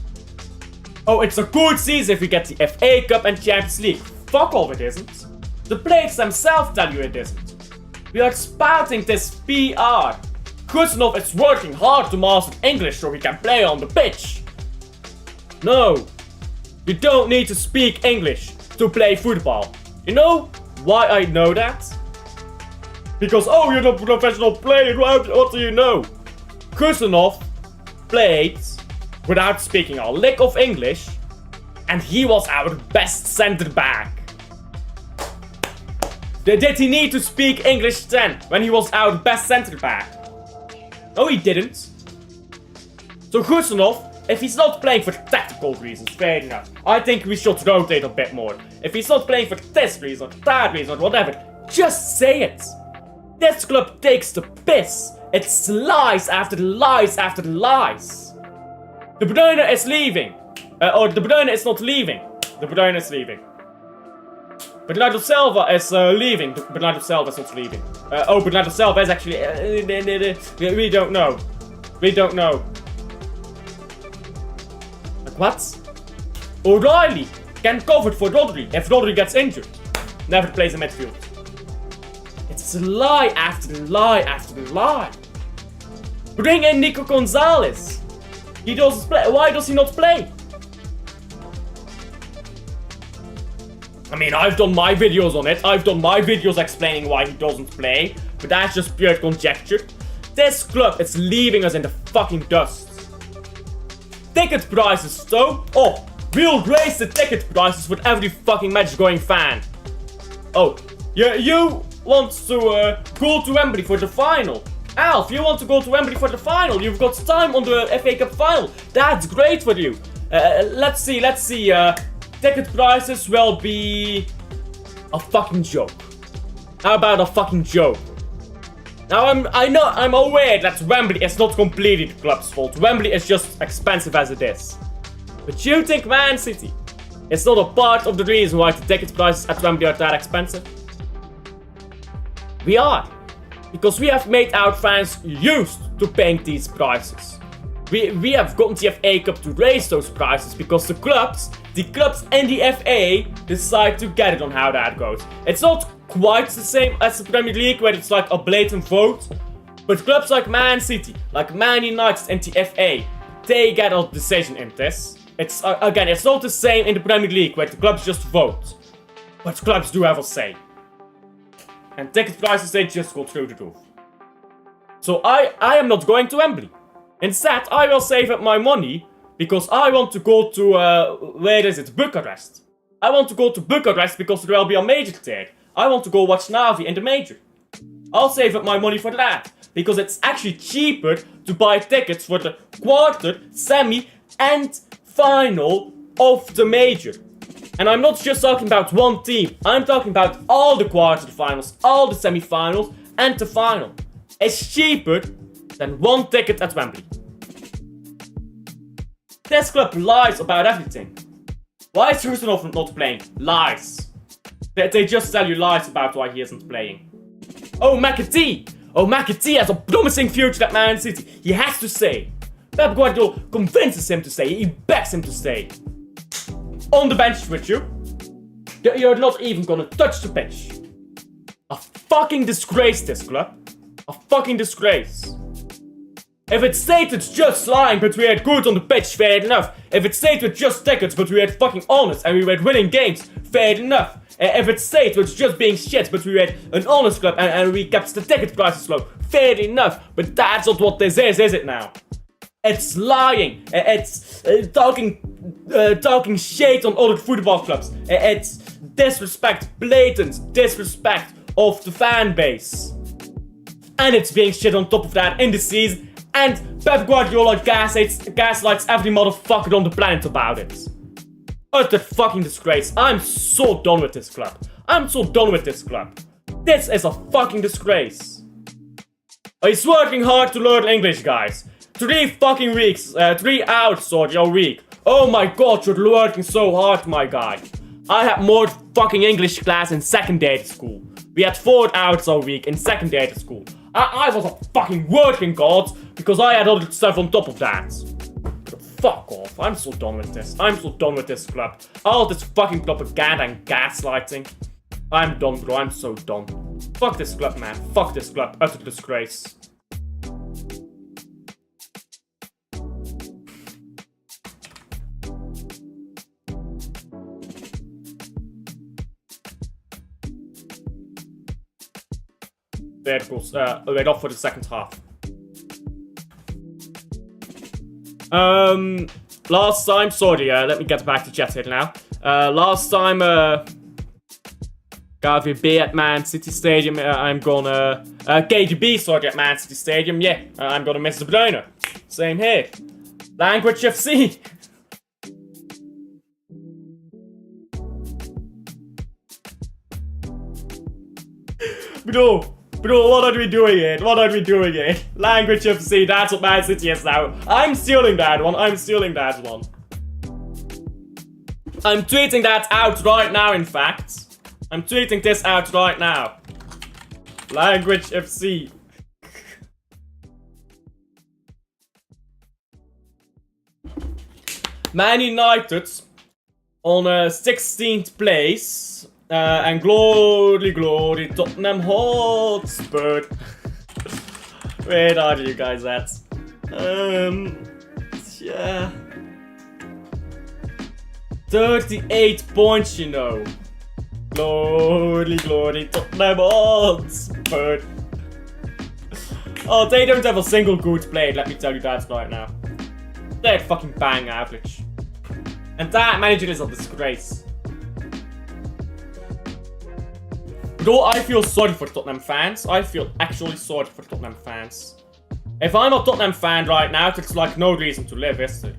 Oh, it's a good season if we get the FA Cup and Champions League. Fuck off, it isn't. The players themselves tell you it isn't. We are spouting this PR. Kusnov is working hard to master English so he can play on the pitch. No. You don't need to speak English to play football. You know why I know that? Because, oh, you're not a professional player, what do you know? Kusnov played without speaking a lick of English, and he was our best centre back. Did he need to speak English then, when he was our best centre back? No, he didn't. So Kusnov, if he's not playing for tactical reasons, fair enough. I think we should rotate a bit more. If he's not playing for this reason, that reason, whatever, just say it. This club takes the piss. It's lies after lies after lies. De Bruyne is leaving. Or De Bruyne is not leaving. De Bruyne is leaving. Bernardo Silva is leaving. Bernardo Silva is not leaving. Bernardo Silva is actually... we don't know. We don't know. Like what? O'Reilly can cover for Rodri if Rodri gets injured. Never plays in midfield. It's lie after lie after lie. Bring in Nico Gonzalez. He doesn't play. Why does he not play? I mean, I've done my videos on it. I've done my videos explaining why he doesn't play. But that's just pure conjecture. This club is leaving us in the fucking dust. Ticket prices though. Oh, we'll raise the ticket prices for every fucking match going fan. Oh, you want to go to Wembley for the final. Alf, you want to go to Wembley for the final. You've got time on the FA Cup final. That's great for you. Let's see. Ticket prices will be a fucking joke. How about a fucking joke? Now I'm aware that Wembley is not completely the club's fault. Wembley is just expensive as it is. But you think Man City is not a part of the reason why the ticket prices at Wembley are that expensive? We are. Because we have made our fans used to paying these prices. We have gotten the FA Cup to raise those prices because the clubs and the FA decide to get it on how that goes. It's not quite the same as the Premier League where it's like a blatant vote. But clubs like Man City, like Man United and the FA, they get a decision in this. It's again, it's not the same in the Premier League where the clubs just vote. But clubs do have a say. And ticket prices, they just go through the roof. So I am not going to Wembley. Instead, I will save up my money because I want to go to, where is it? Bucharest. I want to go to Bucharest because there will be a major there. I want to go watch Navi in the major. I'll save up my money for that. Because it's actually cheaper to buy tickets for the quarter, semi, and final of the major. And I'm not just talking about one team. I'm talking about all the quarterfinals, all the semi-finals, and the final. It's cheaper than one ticket at Wembley. This club lies about everything. Why is Kusnov not playing? Lies. They just tell you lies about why he isn't playing. Oh, McAtee! Oh, McAtee has a promising future at Man City. He has to stay. Pep Guardiola convinces him to stay. He begs him to stay. On the bench with you. You're not even gonna touch the pitch. A fucking disgrace, this club. A fucking disgrace. If it stayed with just lying, but we had good on the pitch, fair enough. If it stayed with just tickets, but we had fucking honest and we were winning games, fair enough. If it stayed with just being shit, but we had an honest club and we kept the ticket prices low, fair enough. But that's not what this is it now? It's lying. It's talking shit on other football clubs. It's disrespect, blatant disrespect of the fan base. And it's being shit on top of that in the season. And Pep Guardiola gaslights every motherfucker on the planet about it. Utter fucking disgrace. I'm so done with this club. I'm so done with this club. This is a fucking disgrace. He's working hard to learn English, guys. 3 fucking weeks, 3 hours a week. Oh my god, you're working so hard, my guy. I had more fucking English class in secondary school. We had 4 hours a week in secondary school. I was a fucking working god because I had other stuff on top of that. But fuck off. I'm so done with this. I'm so done with this club. All this fucking propaganda and gaslighting. I'm done, bro. I'm so done. Fuck this club, man. Fuck this club. Utter disgrace. There it goes. Wait off for the second half. Last time, sorry, let me get back to chat here now. Last time, KVB at Man City Stadium, I'm gonna, KGB, sorry, at Man City Stadium, yeah, I'm gonna miss De Bruyne. Same here. Language FC. Bro, what are we doing here? What are we doing here? Language FC, that's what Man City is now. I'm stealing that one. I'm stealing that one. I'm tweeting that out right now, in fact. I'm tweeting this out right now. Language FC. Man United on 16th place. And glory, Tottenham Hotspur. Where are you guys at? Yeah. 38 points, you know. Glory, Tottenham Hotspur. Oh, they don't have a single good play, let me tell you that right now. They're fucking bang average. And that manager is a disgrace. Though I feel sorry for Tottenham fans. I feel actually sorry for Tottenham fans. If I'm a Tottenham fan right now, it's like no reason to live, is there?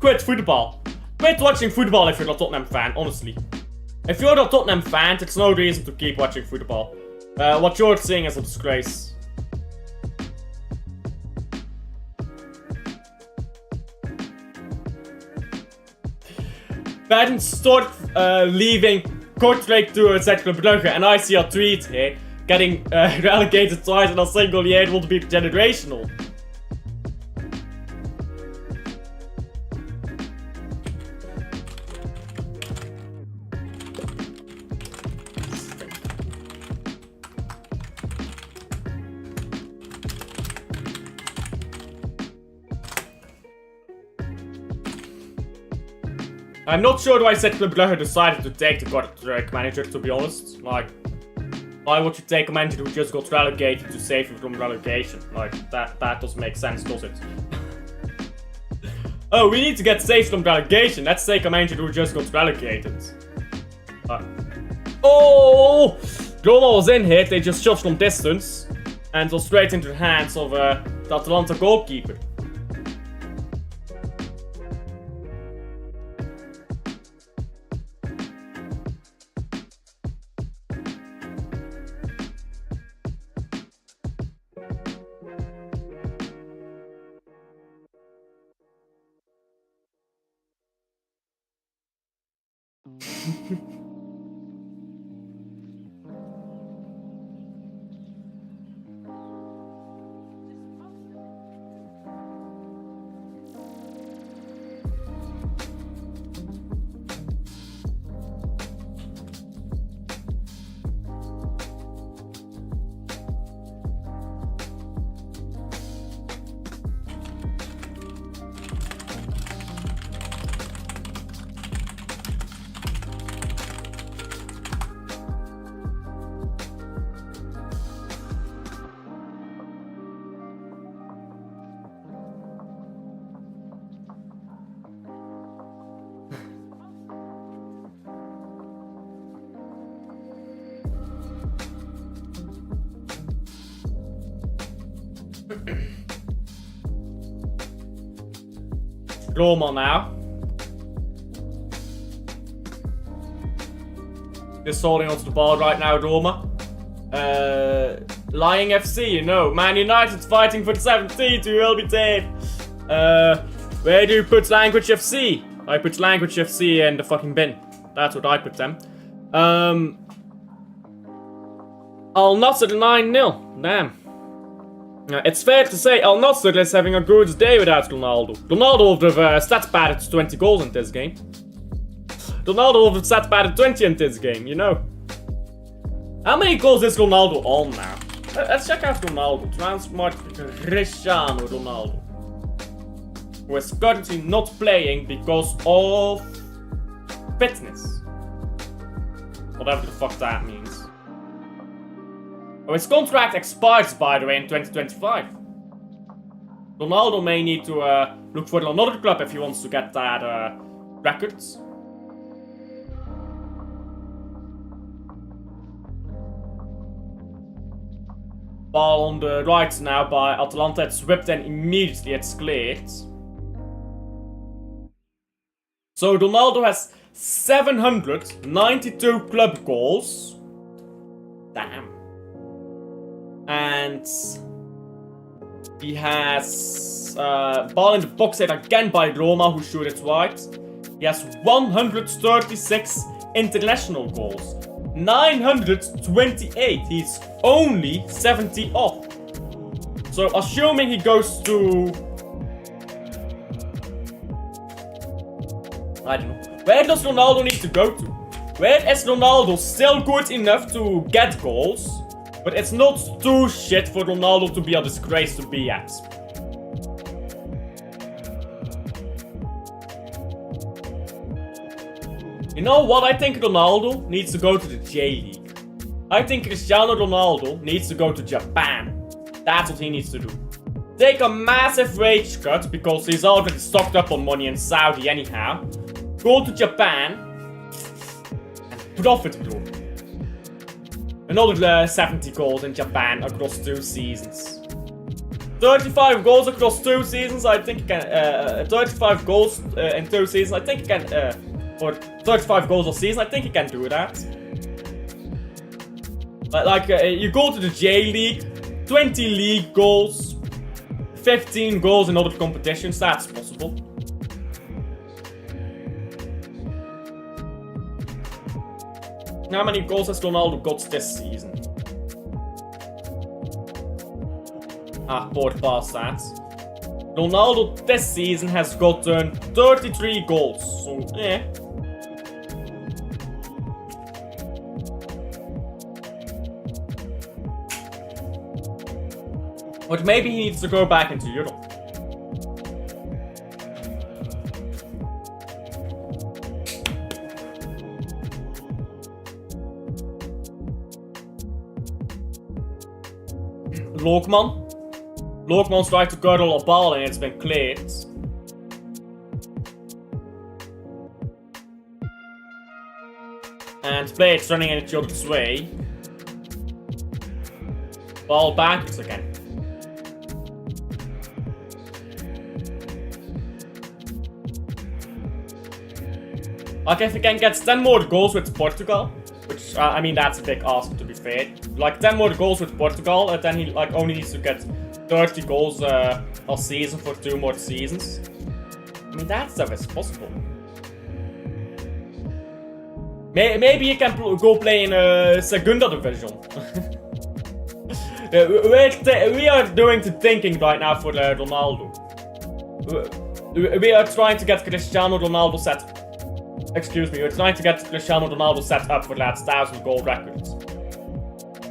Quit football. Quit watching football if you're a Tottenham fan, honestly. If you're a Tottenham fan, it's no reason to keep watching football. What you're seeing is a disgrace. Fans start leaving Kortrijk to Cercle Brugge, and I see a tweet here, getting relegated twice in a single year will be generational. I'm not sure why Cercle Brugge decided to take the Kortrijk manager, to be honest. Like, why would you take a manager who just got relegated to save you from relegation? Like, that doesn't make sense, does it? Oh, we need to get saved from relegation. Let's take a manager who just got relegated. Oh! Roma was in here, they just shot from distance. And was straight into the hands of the Atalanta goalkeeper. Roma now. Just holding onto the ball right now, Roma. Lying FC, you know. Man United's fighting for the 17th, we will be dead. Where do you put Language FC? I put Language FC in the fucking bin. That's what I put them. Al Nassr 9-0. Damn. It's fair to say Al Nassr is having a good day without Ronaldo. Ronaldo would have stat padded 20 goals in this game. Ronaldo would have stat padded 20 in this game, you know. How many goals is Ronaldo on now? Let's check out Ronaldo. Transfer Cristiano Ronaldo. Who is currently not playing because of fitness. Whatever the fuck that means. Oh, his contract expires, by the way, in 2025. Ronaldo may need to look for another club if he wants to get that records. Ball on the right now by Atalanta. It's whipped and immediately it's cleared. So Ronaldo has 792 club goals. Damn. And he has ball in the box hit again by Roma, who shoot it wide. He has 136 international goals. 928. He's only 70 off. So assuming he goes to, I don't know. Where does Ronaldo need to go to? Where is Ronaldo still good enough to get goals, but it's not too shit for Ronaldo to be a disgrace to be at? You know what? I think Ronaldo needs to go to the J-League. I think Cristiano Ronaldo needs to go to Japan. That's what he needs to do. Take a massive wage cut because he's already stocked up on money in Saudi anyhow. Go to Japan and profit, bro. Another 70 goals in Japan across 2 seasons. 35 goals across 2 seasons. I think he can. 35 goals in 2 seasons. I think he can. Or 35 goals a season. I think he can do that. You go to the J League, 20 league goals, 15 goals in other competitions. That's possible. How many goals has Ronaldo got this season? Poor pass that. Ronaldo this season has gotten 33 goals. So, yeah. But maybe he needs to go back into Europe. Lokman's tried to girdle a ball and it's been cleared. And Blade's running in each other's way. Ball backwards again. Like if he can get 10 more goals with Portugal, which I mean that's a big ask to be fair. Like 10 more goals with Portugal, and then he like only needs to get 30 goals a season for 2 more seasons. I mean that stuff is possible. Maybe he can go play in Segunda Division. We are doing the thinking right now for Ronaldo. We are trying to get Cristiano Ronaldo set. Excuse me, we're trying to get Cristiano Ronaldo set up for that 1,000 goal record.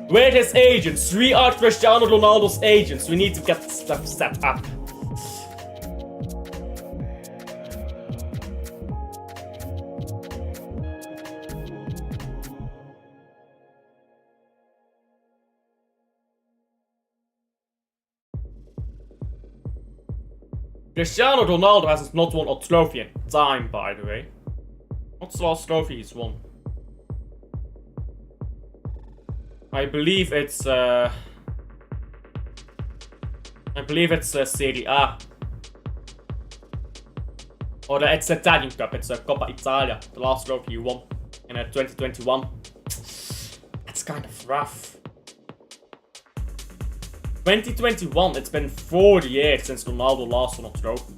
We're his agents. We are Cristiano Ronaldo's agents. We need to get stuff set up. Cristiano Ronaldo has not won a trophy in time, by the way. What's the last trophy he's won? I believe it's I believe it's Serie A. Or it's the Italian Cup, it's Coppa Italia, the last trophy you won in 2021. That's kind of rough. 2021, it's been 4 years since Ronaldo last won a trophy.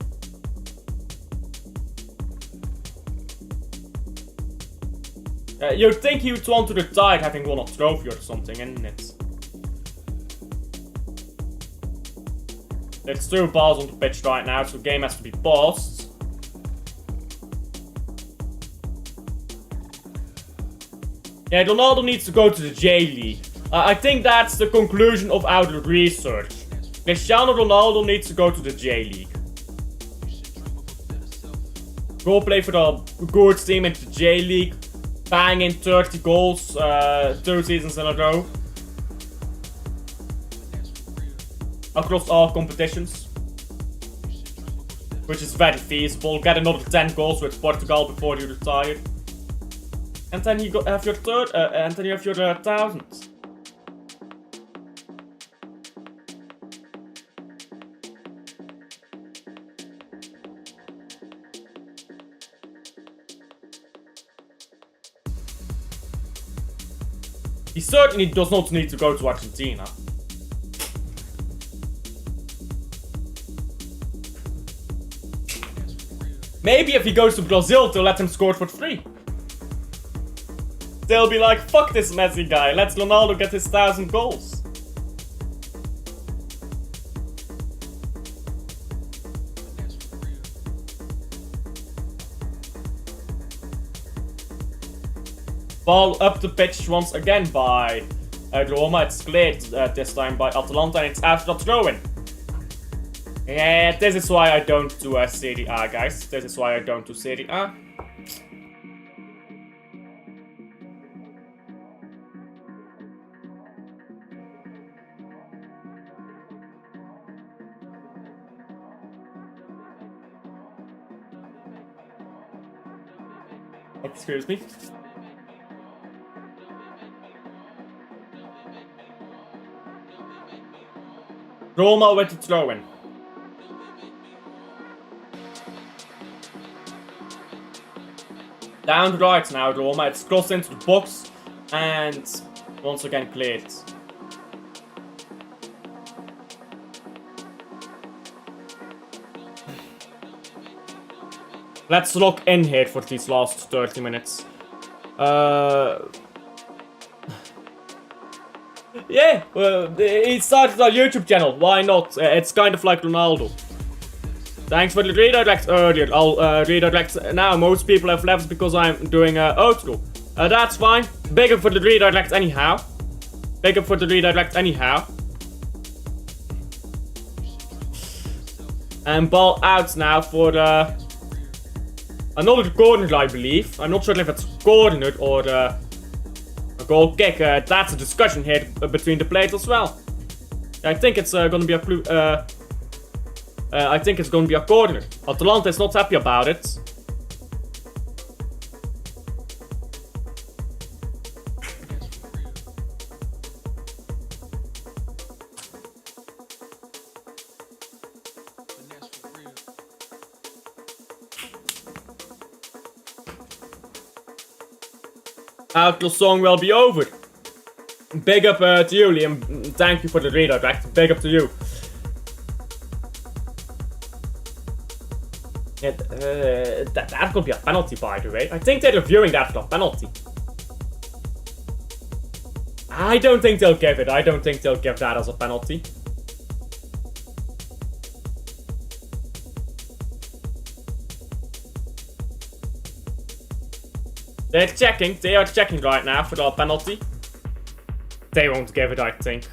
You'd think he would want to retire having won a trophy or something, isn't it? There's 2 balls on the pitch right now, so the game has to be paused. Yeah, Ronaldo needs to go to the J-League. I think that's the conclusion of our research. Cristiano Ronaldo needs to go to the J-League. Go play for the good team in the J-League. Bang in 30 goals 2 seasons in a row. Across all competitions. Which is very feasible. Get another 10 goals with Portugal before you retire. And then you have your third, and then you have your 1000th. He certainly does not need to go to Argentina. Maybe if he goes to Brazil, they'll let him score for free. They'll be like, fuck this Messi guy, let Ronaldo get his 1000 goals. Ball up the pitch once again by Roma. It's cleared this time by Atalanta, and it's after the throw-in. Yeah, this is why I don't do Serie A, guys. This is why I don't do Serie A. Excuse me. Roma with the throw-in. Down the right now, Roma. It's crossed into the box and once again cleared. Let's lock in here for these last 30 minutes. Yeah, he started our YouTube channel. Why not? It's kind of like Ronaldo. Thanks for the redirect earlier. I'll redirect now. Most people have left because I'm doing outro. That's fine. Big up for the redirect anyhow. Big up for the redirect anyhow. And ball out now for another corner, I believe. I'm not sure if it's a corner or a goal kick. That's a discussion here between the players as well. I think it's gonna be a I think it's gonna be a corner. Atalanta is not happy about it. Outlaw song will be over. Big up to you, Liam. Thank you for the redirect. Big up to you. That could be a penalty, by the way. I think they're reviewing that for a penalty. I don't think they'll give it. I don't think they'll give that as a penalty. They're checking. They are checking right now for the penalty. They won't give it, I think.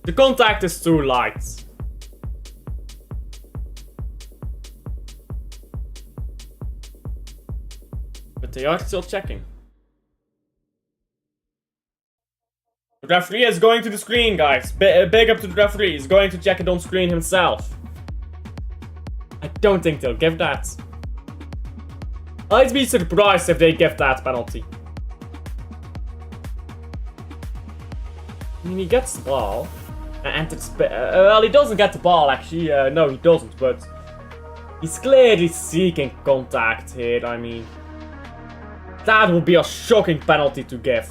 The contact is too light. But they are still checking. The referee is going to the screen, guys. Big up to the referee. He's going to check it on screen himself. I don't think they'll give that. I'd be surprised if they give that penalty. I mean, he gets the ball. And well, he doesn't get the ball actually. No, he doesn't. But he's clearly seeking contact here. I mean, that would be a shocking penalty to give.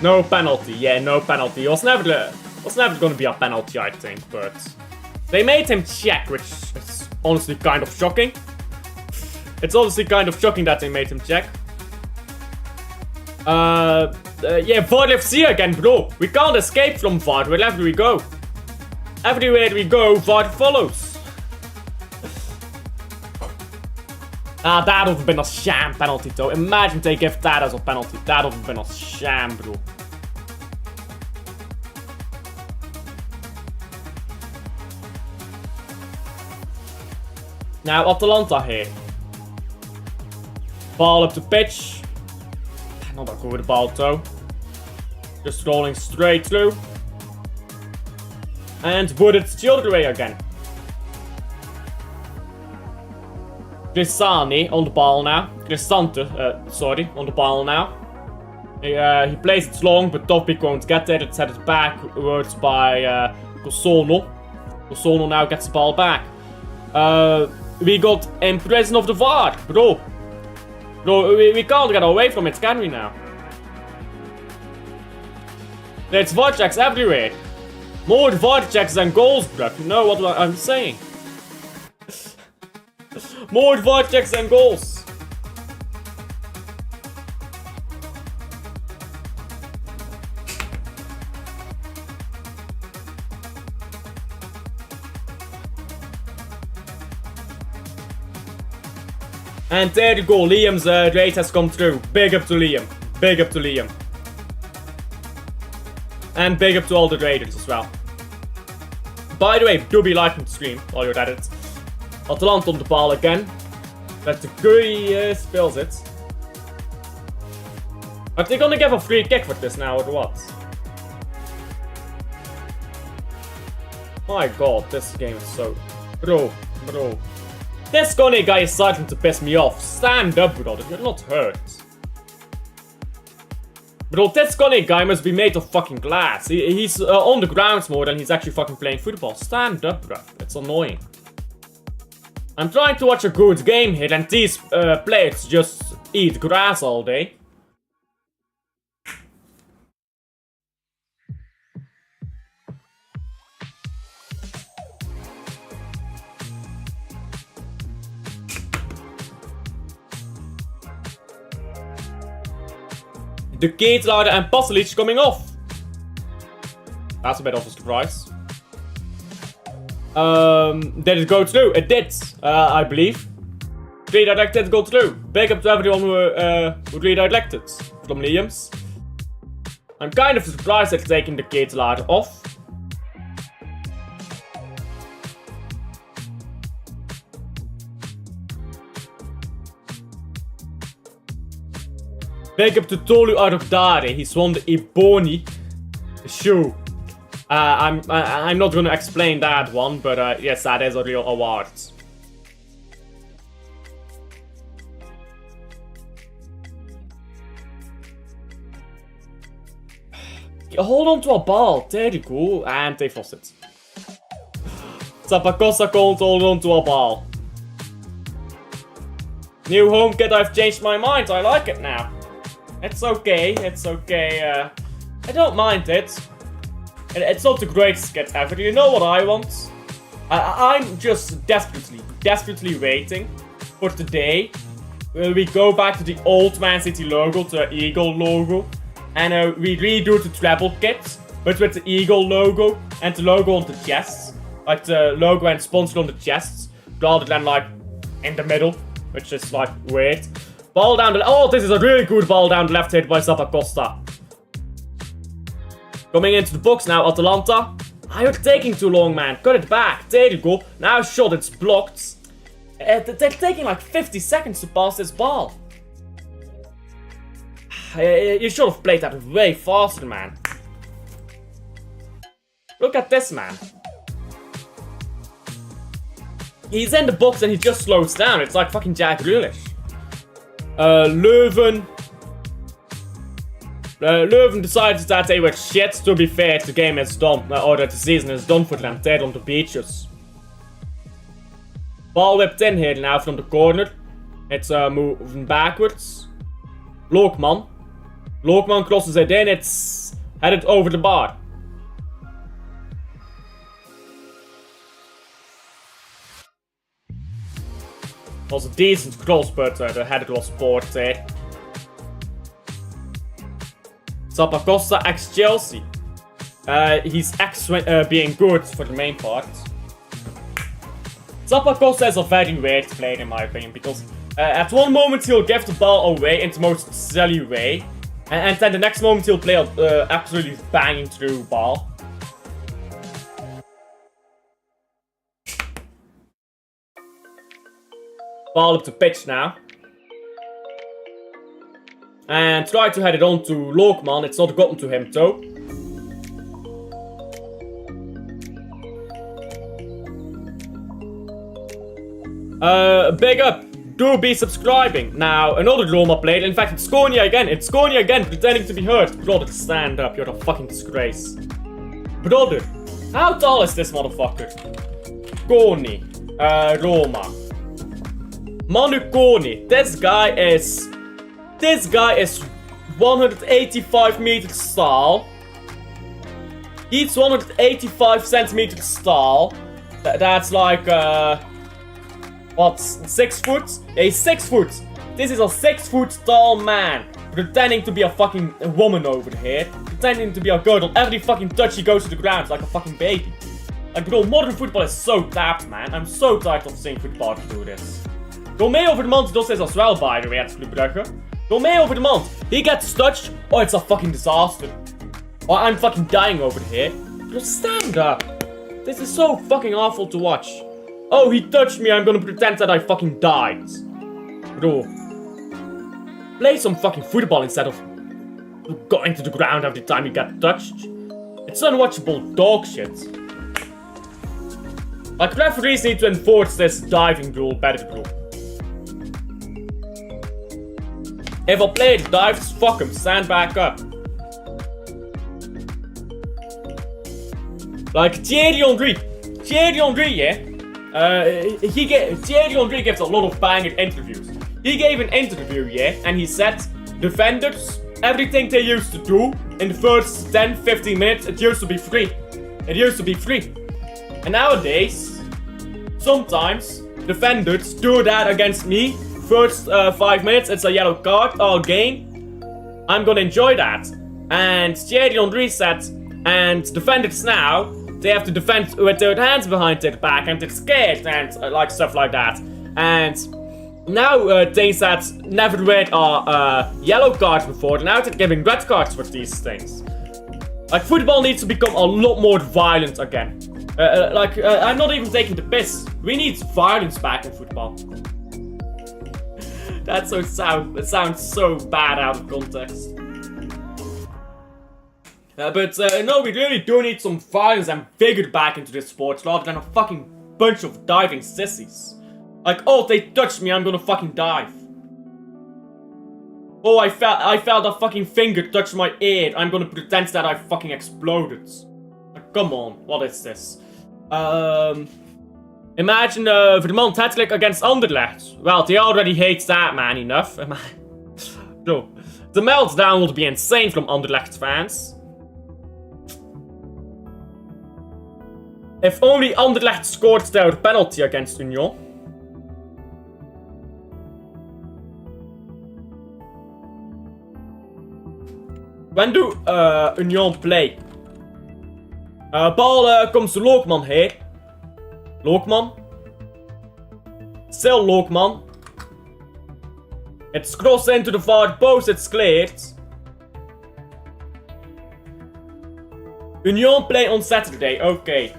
No penalty, yeah, no penalty. It was never gonna be a penalty, I think, but they made him check, which is honestly kind of shocking. It's honestly kind of shocking that they made him check. Yeah, VAR FC again, bro. We can't escape from VAR wherever we go. Everywhere we go, VAR follows. That would have been a sham penalty, though. Imagine they give that as a penalty. That would have been a sham, bro. Now, Atalanta here. Ball up the pitch. Not a good ball, though. Just rolling straight through. And put it the other way again. Cristante on the ball now. Cristante, sorry, on the ball now. He plays it long, but Topic won't get there. It's headed backwards by Cosono. Cosono now gets the ball back. We got in prison of the VAR, bro. Bro, we can't get away from it, can we now? There's VAR checks everywhere. More VAR checks than goals, bro. You know what I'm saying? More VAR checks than goals. And there you go, Liam's rate has come through. Big up to Liam. Big up to Liam. And big up to all the raiders as well. By the way, do be liking the stream while you're at it. Atalanta on the ball again. Let the Curry spills it. Are they gonna give a free kick for this now or what? My god, this game is so... Bro. This Connie guy is starting to piss me off. Stand up, brother. You're not hurt. Bro, this Connie guy must be made of fucking glass. He's on the ground more than he's actually fucking playing football. Stand up, bro. It's annoying. I'm trying to watch a good game here and these players just eat grass all day. The Keetlaarder and Pasalic coming off. That's a bit of a surprise. Did it go through? It did, I believe. Redirected go through. Big up to everyone who redirected from Liam's. I'm kind of surprised at taking the Keetlaarder off. Big up to Tolu Arugdare. He's won the Ebony shoe. I'm not gonna explain that one, but yes, that is a real award. Hold on to a ball. There you go. And they forced it. Zappacosta can't hold on to a ball. New home kit, I've changed my mind. I like it now. It's okay, it's okay, I don't mind it. It's not the greatest kit ever, you know what I want? I'm just desperately waiting for the day where we go back to the old Man City logo, the Eagle logo, and we redo the treble kit, but with the Eagle logo and the logo on the chest, like the logo and sponsor on the chests, rather than like in the middle, which is like weird. Ball down the... Oh, this is a really good ball down the left hit by Zappacosta. Coming into the box now, Atalanta. You're taking too long, man. Cut it back. There you go. Now shot, it's blocked. They're taking like 50 seconds to pass this ball. You should have played that way faster, man. Look at this, man. He's in the box and he just slows down. It's like fucking Jack Grealish. Leuven decided that they were shit. To be fair, the game is done. Or that the season is done for them. Dead on the beaches. Ball whipped in here now from the corner. It's moving backwards. Lookman. Lookman crosses it in. It's headed over the bar. Was a decent cross, but the header was sport there. Zappacosta ex-Chelsea. He's being good for the main part. Zappacosta is a very weird player in my opinion, because at one moment he'll give the ball away in the most silly way, and then the next moment he'll play absolutely banging through ball. Ball up the pitch now. And try to head it on to Lookman. It's not gotten to him though. Big up. Do be subscribing. Now, another Roma player. In fact, it's Konya again. It's Konya again, pretending to be hurt. Brother, stand up. You're a fucking disgrace. Brother, how tall is this motherfucker? Koni. Roma. Manu Koni. This guy is 185 meters tall. He's 185 centimeters tall. That's like, what, 6 foot? Yeah, he's 6 foot. This is a 6 foot tall man pretending to be a fucking woman over here. Pretending to be a girl. Every fucking touch he goes to the ground like a fucking baby. Like, bro, modern football is so tapped, man. I'm so tired of seeing football do this. Romeo Vermont does this as well, by the way, at Club Brugge. Romeo Vermont, he gets touched, oh, it's a fucking disaster. Oh, I'm fucking dying over here. Just stand up. This is so fucking awful to watch. Oh, he touched me, I'm gonna pretend that I fucking died. Bro. Play some fucking football instead of going to the ground every time you get touched. It's unwatchable dog shit. Like, referees need to enforce this diving rule better, bro. If a player dives, fuck him, stand back up. Like Thierry Henry, yeah? Thierry Henry gives a lot of banger interviews. He gave an interview, yeah, and he said, defenders, everything they used to do in the first 10-15 minutes, it used to be free. It used to be free. And nowadays, sometimes, defenders do that against me. First 5 minutes, it's a yellow card all game. I'm gonna enjoy that. And Thierry Henry said, and defenders now, they have to defend with their hands behind their back and they're scared and like stuff like that. And now things that never read are yellow cards before, now they're giving red cards for these things. Like, football needs to become a lot more violent again. I'm not even taking the piss. We need violence back in football. That sounds so bad out of context. But no, we really do need some violence and vigor back into this sport rather than a fucking bunch of diving sissies. Like, oh, they touched me, I'm gonna fucking dive. Oh, I felt a fucking finger touch my ear, I'm gonna pretend that I fucking exploded. Like, come on, what is this? Imagine Vermont hat-trick against Anderlecht. Well, they already hate that man enough. No, the meltdown would be insane from Anderlecht fans. If only Anderlecht scored their penalty against Union. When do Union play? Ball comes to Lookman here. Lookman. Still Lookman. It's crossed into the far post, it's cleared. Union play on Saturday, okay.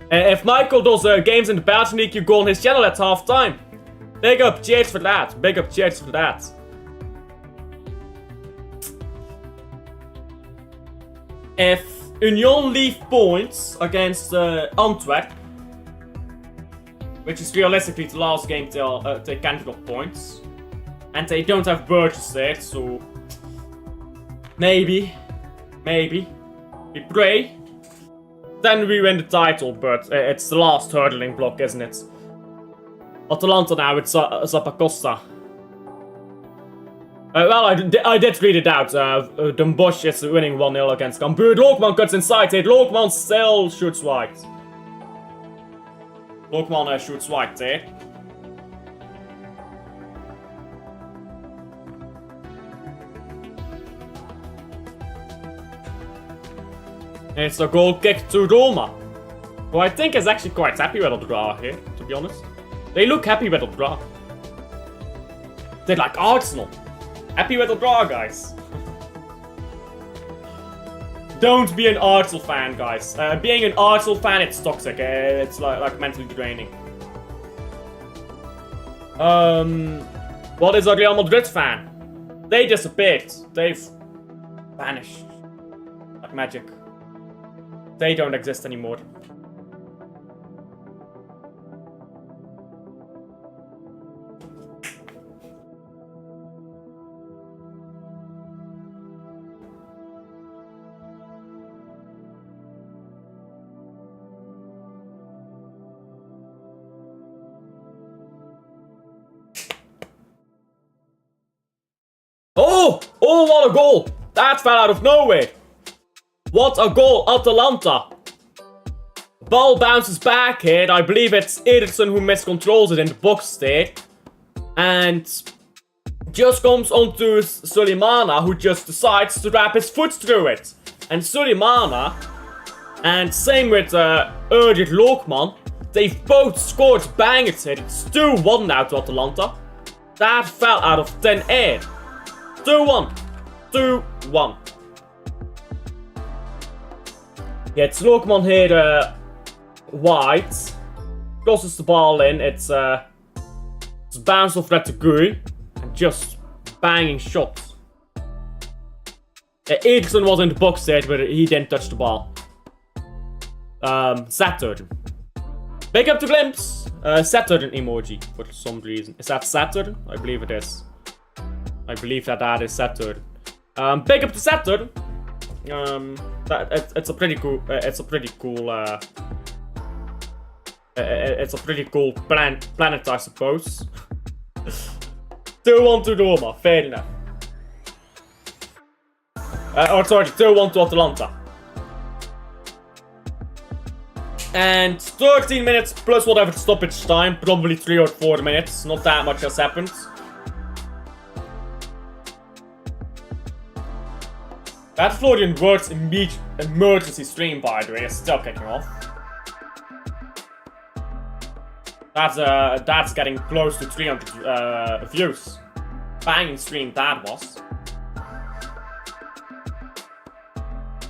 If Michael does games in the Belgian League, you go on his channel at half time. Big up, cheers for that. Big up, cheers for that. If Union leave points against Antwerp, which is realistically the last game they can drop points, and they don't have Burgess there, so maybe, we pray, then we win the title, but it's the last hurdling block, isn't it? Atalanta now, it's Zappacosta. Well, I did read it out. Den Bosch is winning 1-0 against Cambuur. Lookman cuts inside it. Lookman still shoots wide. Lookman shoots wide there. It's a goal kick to Roma, who I think is actually quite happy with the draw here, to be honest. They look happy with the draw. They're like Arsenal. Happy with the draw, guys. Don't be an Arsenal fan, guys. Being an Arsenal fan, it's toxic. It's like mentally draining. What is a Real Madrid fan? They disappeared. They've vanished. Like magic. They don't exist anymore. Oh, what a goal! That fell out of nowhere. What a goal, Atalanta. Ball bounces back here. I believe it's Ederson who miscontrols it in the box there. And just comes onto Suleimana, who just decides to wrap his foot through it. And Suleimana, and same with Erdic Lookman, they've both scored bangers here. It's 2-1 now to Atalanta. That fell out of thin air. 2-1. 2-1. Yeah, it's Lookman here wide. Crosses the ball in. It's bounced off Ratatouille. And just banging shots. Ederson was in the box there, but he didn't touch the ball. Saturn. Big up to Glimpse. Saturn emoji for some reason. Is that Saturn? I believe it is. I believe that is Saturn. Big up to Saturn. It's a pretty cool. It's a pretty cool planet, I suppose. 2-1 to Roma. Fair enough. Sorry, 2-1 to Atalanta. And 13 minutes plus whatever stoppage time. Probably 3 or 4 minutes. Not that much has happened. That Florian Wirtz emergency stream, by the way, is still kicking off. That's getting close to 300 views. Banging stream that was.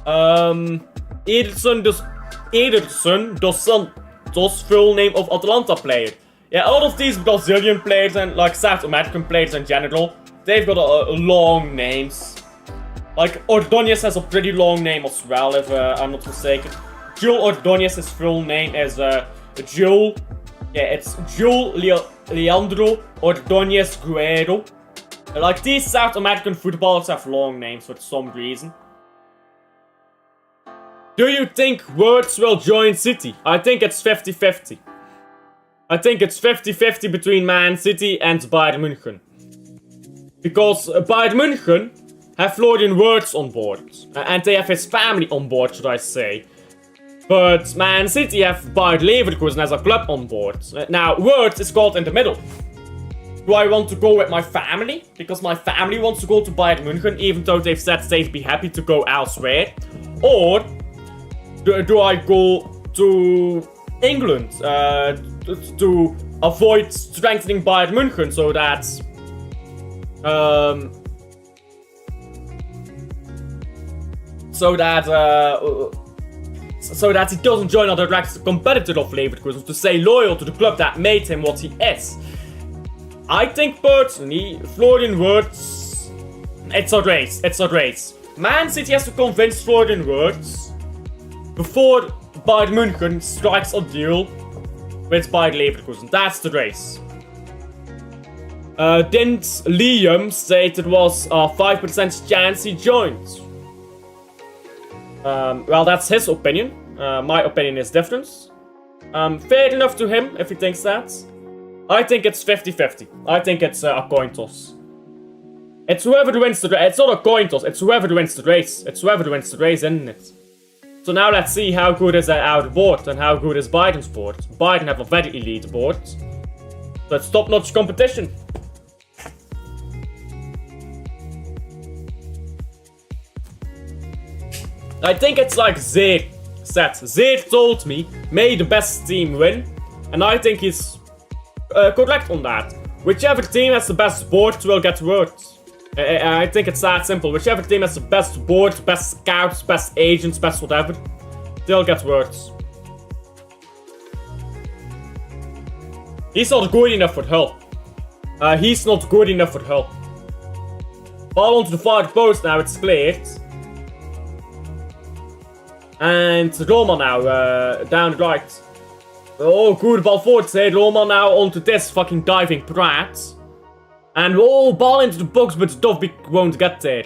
Ederson dos Santos, full name of Atalanta player. Yeah, a lot of these Brazilian players and like South American players in general, they've got a long names. Like, Ordonez has a pretty long name as well, if I'm not mistaken. Joel Ordonez's full name is Joel. Yeah, it's Joel Leandro Ordonez Guerrero. Like, these South American footballers have long names for some reason. Do you think Wirtz will join City? I think it's 50-50. I think it's 50-50 between Man City and Bayern München. Because Bayern München have Florian Wirtz on board. And they have his family on board, should I say. But Man City have Bayer Leverkusen as a club on board. Now, Wirtz is caught in the middle. Do I want to go with my family? Because my family wants to go to Bayern München, even though they've said they'd be happy to go elsewhere. Or do I go to England to avoid strengthening Bayern München so that so that he doesn't join a direct competitor of Leverkusen, to stay loyal to the club that made him what he is. I think personally, Florian Wirtz, it's a race. Man City has to convince Florian Wirtz before Bayern München strikes a deal with Bayer Leverkusen. That's the race. Didn't Liam state it was a 5% chance he joins? Well, that's his opinion. My opinion is different. Fair enough to him if he thinks that. I think it's 50-50. I think it's a coin toss. It's whoever wins the race. It's not a coin toss. It's whoever wins the race. It's whoever wins the race, isn't it? So now let's see how good is our board and how good is Biden's board. Biden have a very elite board. So it's top-notch competition. I think it's like Zeer said. Zeer told me, may the best team win. And I think he's correct on that. Whichever team has the best board will get words. I think it's that simple. Whichever team has the best board, best scouts, best agents, best whatever, they'll get words. He's not good enough for Hull. He's not good enough for Hull. Ball onto the far post now, it's cleared. And Roma now, down the right. Oh, good ball forward here. Roma now onto this fucking diving Pratt. And oh, ball into the box, but Dovbik won't get there.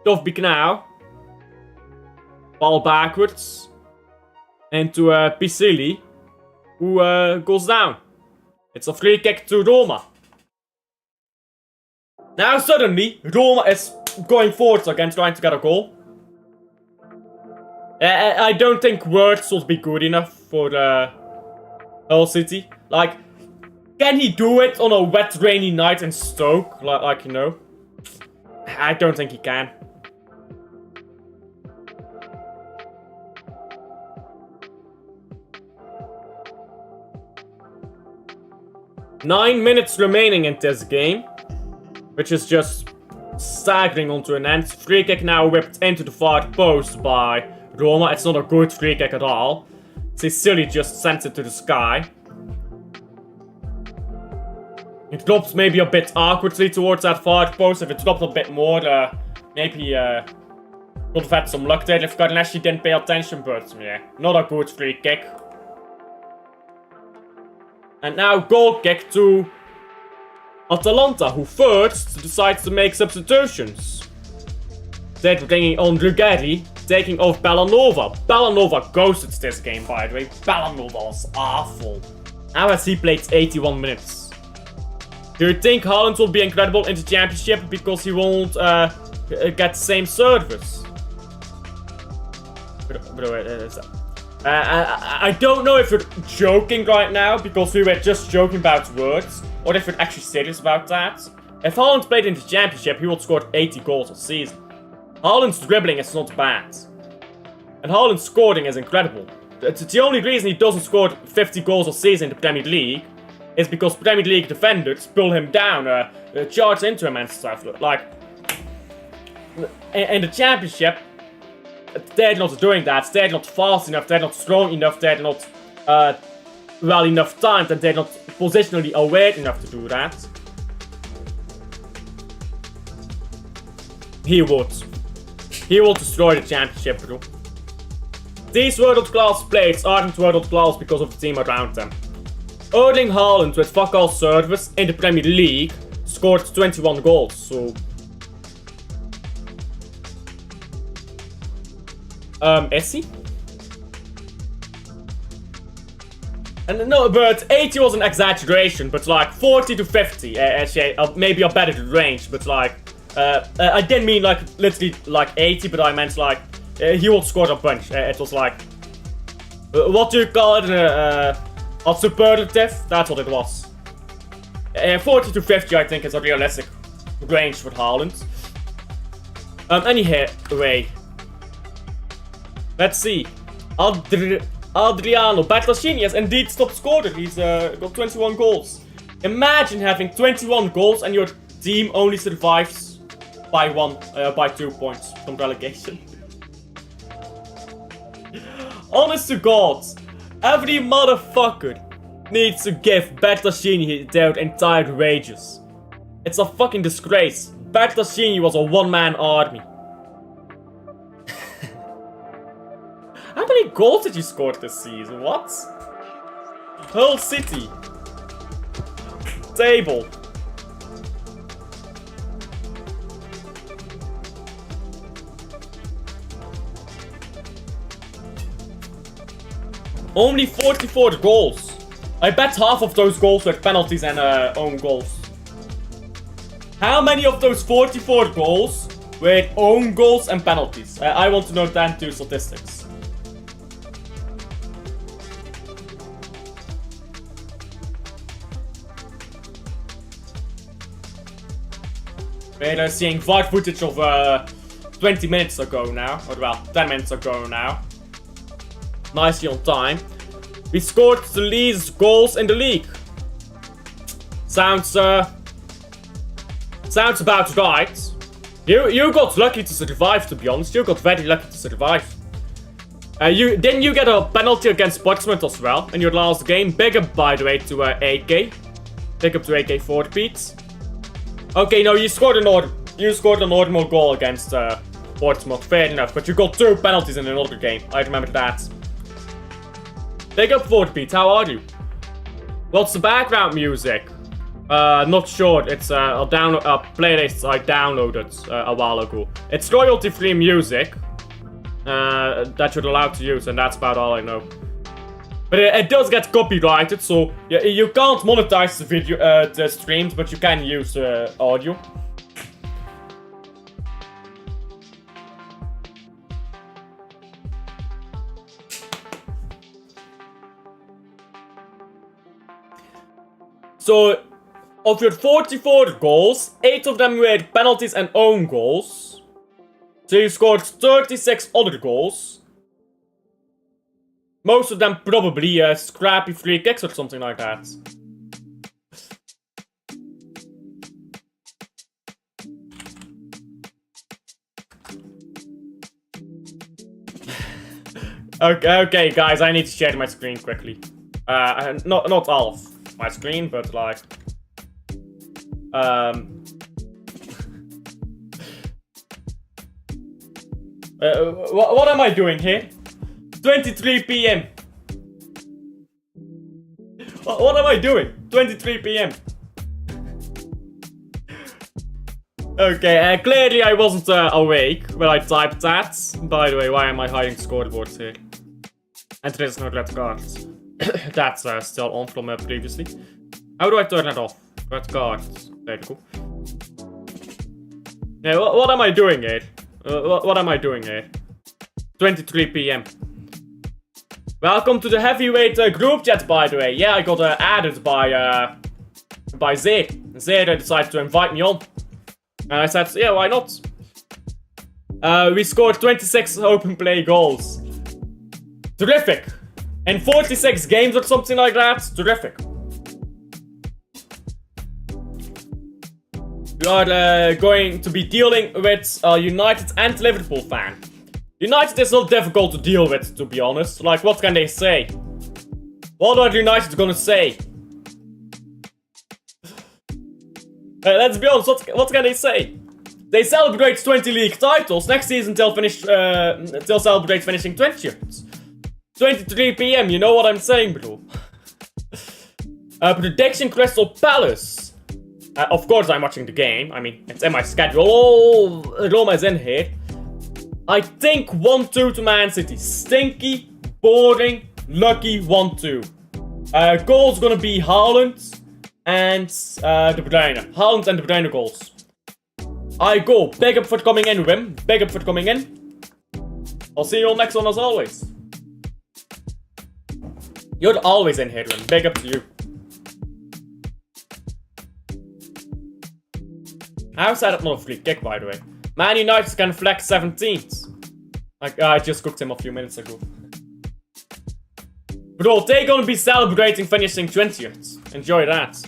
Dovbik now. Ball backwards. Into Pisili, who goes down. It's a free kick to Roma. Now suddenly, Roma is going forwards again, trying to get a goal. I don't think Wirtz will be good enough for Hull City. Like, can he do it on a wet, rainy night in Stoke? Like, you know? I don't think he can. Nine minutes remaining in this game, which is just staggering onto an end. Free kick now whipped into the far post by Roma. It's not a good free kick at all. Sicily just sent it to the sky. It drops maybe a bit awkwardly towards that far post. If it dropped a bit more, maybe would have had some luck there if Garnashi didn't pay attention, but yeah, not a good free kick. And now goal kick to Atalanta, who first decides to make substitutions. They're bringing on Ruggeri, taking off Bellanova. Bellanova ghosted this game, by the way. Bellanova was awful. Now has he played 81 minutes. Do you think Haaland will be incredible in the championship because he won't get the same service? I don't know if you're joking right now because we were just joking about words, or if you're actually serious about that. If Haaland played in the championship, he would score 80 goals a season. Haaland's dribbling is not bad. And Haaland's scoring is incredible. The only reason he doesn't score 50 goals a season in the Premier League is because Premier League defenders pull him down, charge into him and stuff. Like, in the championship, they're not doing that. They're not fast enough, they're not strong enough, they're not well enough timed, and they're not positionally aware enough to do that. He would. He will destroy the championship, bro. These world-class players aren't world-class because of the team around them. Erling Haaland with fuck all service in the Premier League scored 21 goals, so... is he? And no, but 80 was an exaggeration, but like 40 to 50, actually, maybe a better range, but like, I didn't mean like literally like 80, but I meant like, he will score a bunch. It was like, what do you call it, a superlative? That's what it was. 40 to 50 I think is a realistic range for Haaland. Anyway, let's see. Adriano Bertolini has indeed stopped scoring. He's got 21 goals. Imagine having 21 goals and your team only survives by 2 points from relegation. Honest to God, every motherfucker needs to give Bertolini their entire wages. It's a fucking disgrace. Bertolini was a one-man army. many goals did you score this season? What? Hull City. Table. Only 44 goals. I bet half of those goals were penalties and own goals. How many of those 44 goals were own goals and penalties? I want to know that two statistics. We're seeing VAR footage of 20 minutes ago now. Or well, 10 minutes ago now. Nicely on time. We scored the least goals in the league. Sounds about right. You got lucky to survive, to be honest. You got very lucky to survive. Didn't you get a penalty against Portsmouth as well in your last game? Big up, by the way, to AK. Big up to AK for Pete. Okay, no, you scored a normal goal against Portsmouth. Fair enough, but you got 2 penalties in another game. I remember that. Big up for Pete. How are you? What's the background music? Not sure. It's a playlist I downloaded a while ago. It's royalty-free music that you're allowed to use, and that's about all I know. But it does get copyrighted, so you can't monetize the video, the streams, but you can use audio. So, of your 44 goals, 8 of them were penalties and own goals. So you scored 36 other goals. Most of them probably scrappy free kicks or something like that. Okay, guys, I need to share my screen quickly. Not all of my screen, but like what am I doing here? 23 PM. What am I doing? 23 PM. Okay, clearly I wasn't awake when I typed that. By the way, why am I hiding scoreboards here? And there's no red cards. That's still on from previously. How do I turn it off? Red cards. There you go. Yeah, what am I doing here? What am I doing here? 23 PM. Welcome to the heavyweight group chat, by the way. Yeah, I got added by Zed. Zed decided to invite me on. And I said, yeah, why not? We scored 26 open play goals. Terrific. In 46 games or something like that. Terrific. We are going to be dealing with a United and Liverpool fan. United is not difficult to deal with, to be honest. Like, what can they say? What are United gonna say? Let's be honest, what can they say? They celebrate 20 league titles next season till celebrate finishing 20th. 23 PM, you know what I'm saying, bro? Prediction Crystal Palace. Of course I'm watching the game. I mean, it's in my schedule. Oh, Roma is in here. I think 1-2 to Man City. Stinky, boring, lucky 1-2. Goals gonna be Haaland and De Bruyne. Haaland and De Bruyne goals. I go. Big up for coming in, Wim. Big up for coming in. I'll see you all next one as always. You're always in here, Wim. Big up to you. How's that not a free kick, by the way? Man United can flex 17th. I just cooked him a few minutes ago. Bro, they're gonna be celebrating finishing 20th. Enjoy that.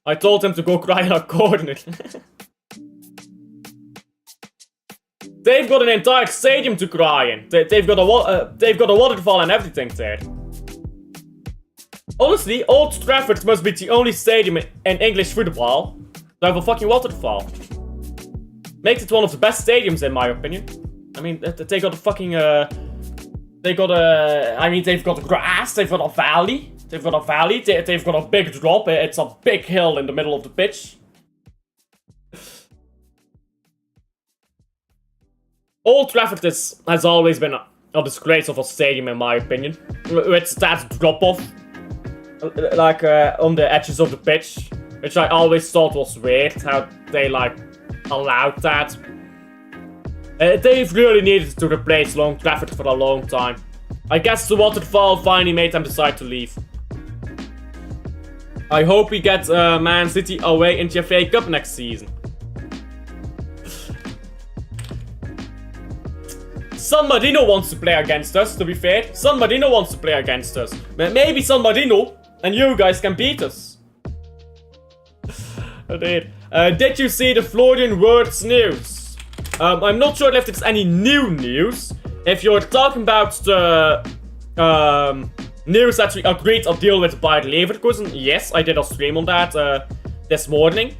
I told him to go cry in a corner. They've got an entire stadium to cry in. They've got a waterfall and everything there. Honestly, Old Trafford must be the only stadium in English football to have a fucking waterfall. Makes it one of the best stadiums in my opinion. I mean, they got a fucking They got a... I mean, they've got grass, they've got a valley. They've got a big drop. It's a big hill in the middle of the pitch. Old Trafford has always been a disgrace of a stadium, in my opinion. With that drop-off, like, on the edges of the pitch. Which I always thought was weird, how they, like, allowed that. They've really needed to replace Long Trafford for a long time. I guess the waterfall finally made them decide to leave. I hope we get Man City away in the FA Cup next season. San Marino wants to play against us, to be fair. San Marino wants to play against us. Maybe San Marino and you guys can beat us. Did you see the Florian Wirtz news? I'm not sure if there's any new news. If you're talking about the news that we agreed a deal with Bayer Leverkusen, yes, I did a stream on that this morning.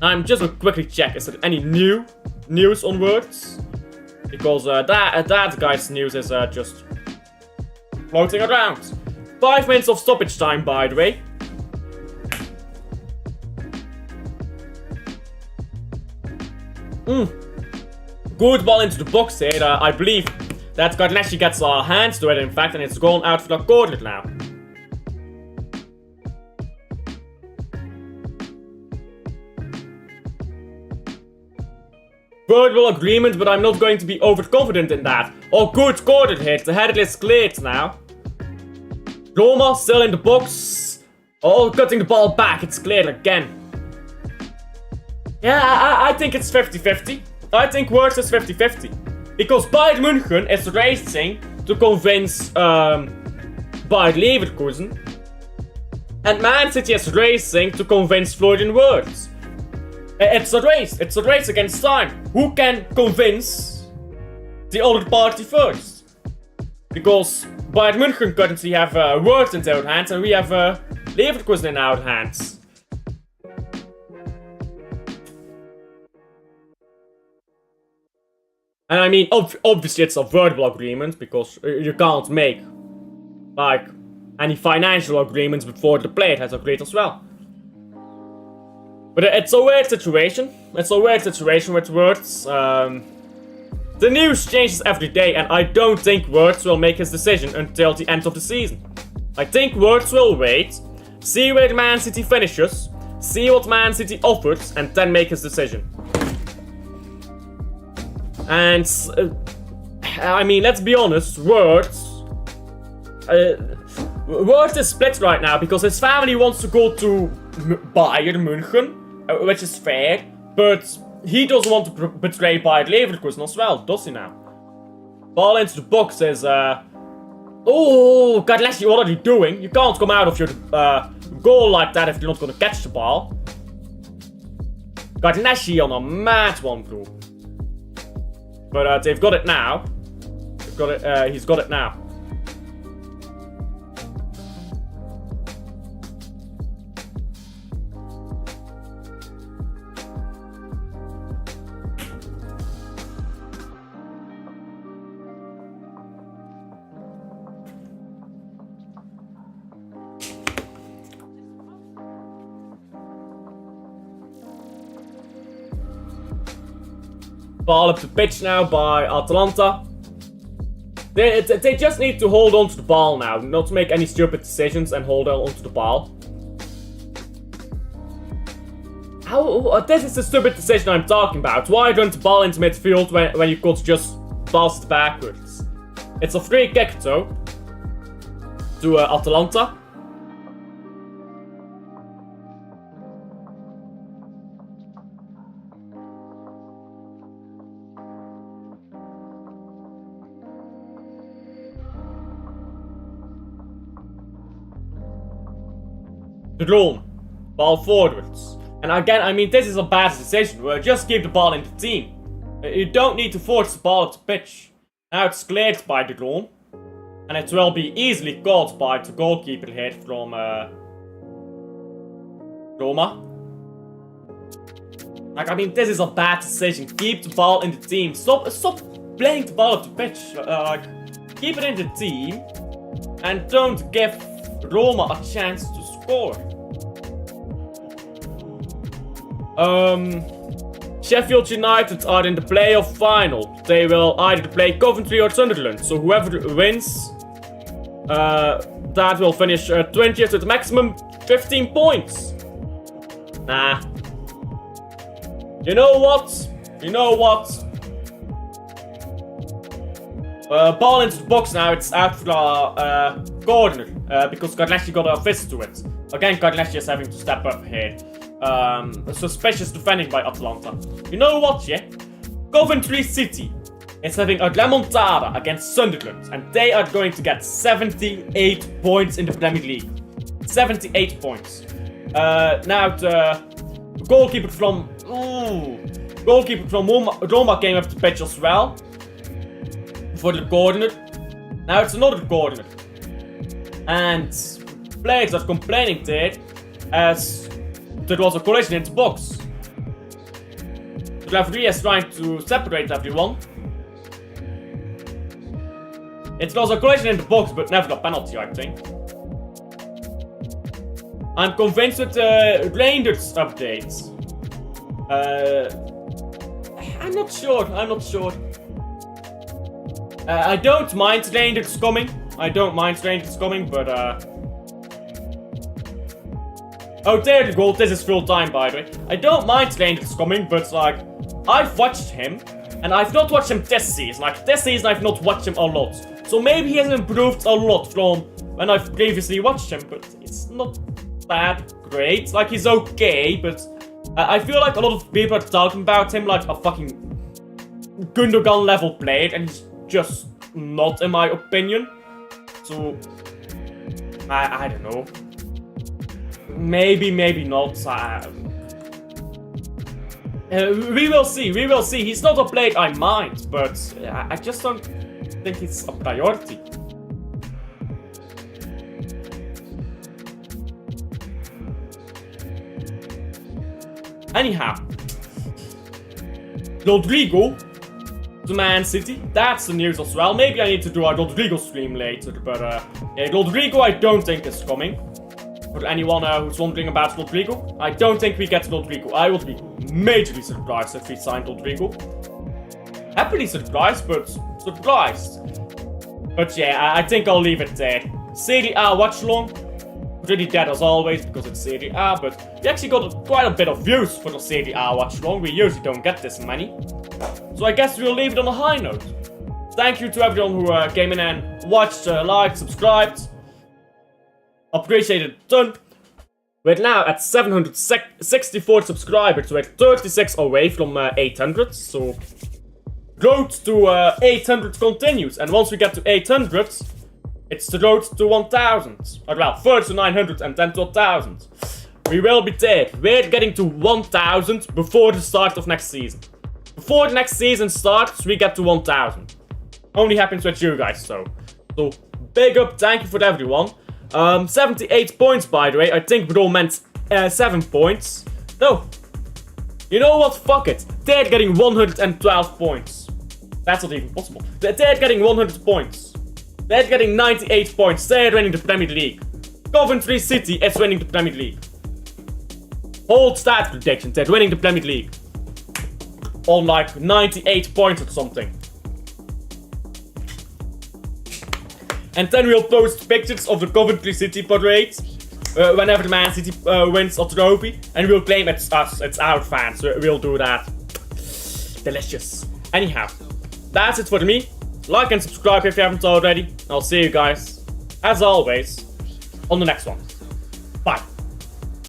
I'm just gonna quickly check, is there any new news on Wirtz? Because that guy's news is just floating around. 5 minutes of stoppage time, by the way. Good ball into the box here. I believe that Garnashi gets our hands to it, in fact, and it's gone out for the corner now. Verbal agreement, but I'm not going to be overconfident in that. Oh, good corner hit. The header is cleared now. Roma still in the box. Oh, cutting the ball back. It's cleared again. Yeah, I think it's 50-50. I think Wirtz is 50-50. Because Bayern München is racing to convince Bayer Leverkusen. And Man City is racing to convince Florian Wirtz. It's a race. It's a race against time. Who can convince the other party first? Because Bayern München currently have Wirtz in their hands and we have Leverkusen in our hands. And I mean, obviously it's a verbal agreement because you can't make, like, any financial agreements before the player has agreed as well. But it's a weird situation. It's a weird situation with Wirtz. The news changes every day, and I don't think Wirtz will make his decision until the end of the season. I think Wirtz will wait, see where Man City finishes, see what Man City offers, and then make his decision. And I mean, let's be honest, Wirtz is split right now because his family wants to go to Bayern München. Which is fair, but he doesn't want to betray Bayer Leverkusen as well, does he now? Ball into the box is, oh, Garnashi, what are you doing? You can't come out of your goal like that if you're not gonna catch the ball. Garnashi on a mad one, bro. But they've got it now. They've got it, he's got it now. Ball up the pitch now by Atalanta. They just need to hold on to the ball now, not make any stupid decisions and hold on to the ball. This is the stupid decision I'm talking about. Why run the ball into midfield when you could just pass it backwards? It's a free kick though, to Atalanta. Rome, ball forwards. And again, I mean, this is a bad decision. Just keep the ball in the team. You don't need to force the ball at the pitch. Now it's cleared by the Rome. And it will be easily caught by the goalkeeper here from Roma. Like, I mean, this is a bad decision. Keep the ball in the team. Stop playing the ball at the pitch. keep it in the team, and don't give Roma a chance to score. Sheffield United are in the playoff final. They will either play Coventry or Sunderland. So whoever wins, that will finish 20th with maximum 15 points. Nah. You know what? Ball into the box now. It's out for a corner because Garnashi got a fist to it. Again, Garnashi is having to step up here. Suspicious defending by Atalanta. You know what, yeah? Coventry City is having a remontada against Sunderland, and they are going to get 78 points in the Premier League. 78 points. Now the goalkeeper from Roma came up to pitch as well for the corner. Now it's another corner, and players are complaining there as there was a collision in the box. The referee is trying to separate everyone. It was a collision in the box, but never a penalty, I think. I'm convinced with the Rangers updates. I'm not sure. I don't mind Rangers coming. But oh, there you go. This is full time, by the way. I don't mind Rangers coming, but like, I've watched him, and I've not watched him this season. Like, this season I've not watched him a lot. So maybe he has improved a lot from when I've previously watched him, but it's not that great. Like, he's okay, but I feel like a lot of people are talking about him like a fucking Gundogan level player, and he's just not, in my opinion. So I don't know. Maybe not. We will see. He's not a player I mind, but I just don't think it's a priority. Anyhow, Rodrigo to Man City. That's the news as well. Maybe I need to do a Rodrigo stream later, but yeah, Rodrigo I don't think is coming. For anyone who's wondering about Rodrigo, I don't think we get Rodrigo. I would be majorly surprised if we signed Rodrigo. Happily surprised, but surprised. But yeah, I think I'll leave it there. Serie A Watchalong. Pretty dead as always because it's Serie A, but we actually got quite a bit of views for the Serie A Watchalong. We usually don't get this many. So I guess we'll leave it on a high note. Thank you to everyone who came in and watched, liked, subscribed. Appreciate it a ton. We're now at 764 subscribers. We're 36 away from 800. So road to 800 continues. And once we get to 800, it's the road to 1000. Or well, first to 900 and then to 1000. We will be there. We're getting to 1000 before the start of next season. Before the next season starts, we get to 1000. Only happens with you guys, so big up, thank you for everyone. 78 points, by the way. I think Bro meant 7 points. No. You know what? Fuck it. They're getting 112 points. That's not even possible. They're getting 100 points. They're getting 98 points. They're winning the Premier League. Coventry City is winning the Premier League. Hold stat prediction. They're winning the Premier League. On like 98 points or something. And then we'll post pictures of the Coventry City parade whenever the Man City wins a trophy. And we'll claim it's us, it's our fans. We'll do that. Delicious. Anyhow, that's it for me. Like and subscribe if you haven't already. I'll see you guys, as always, on the next one.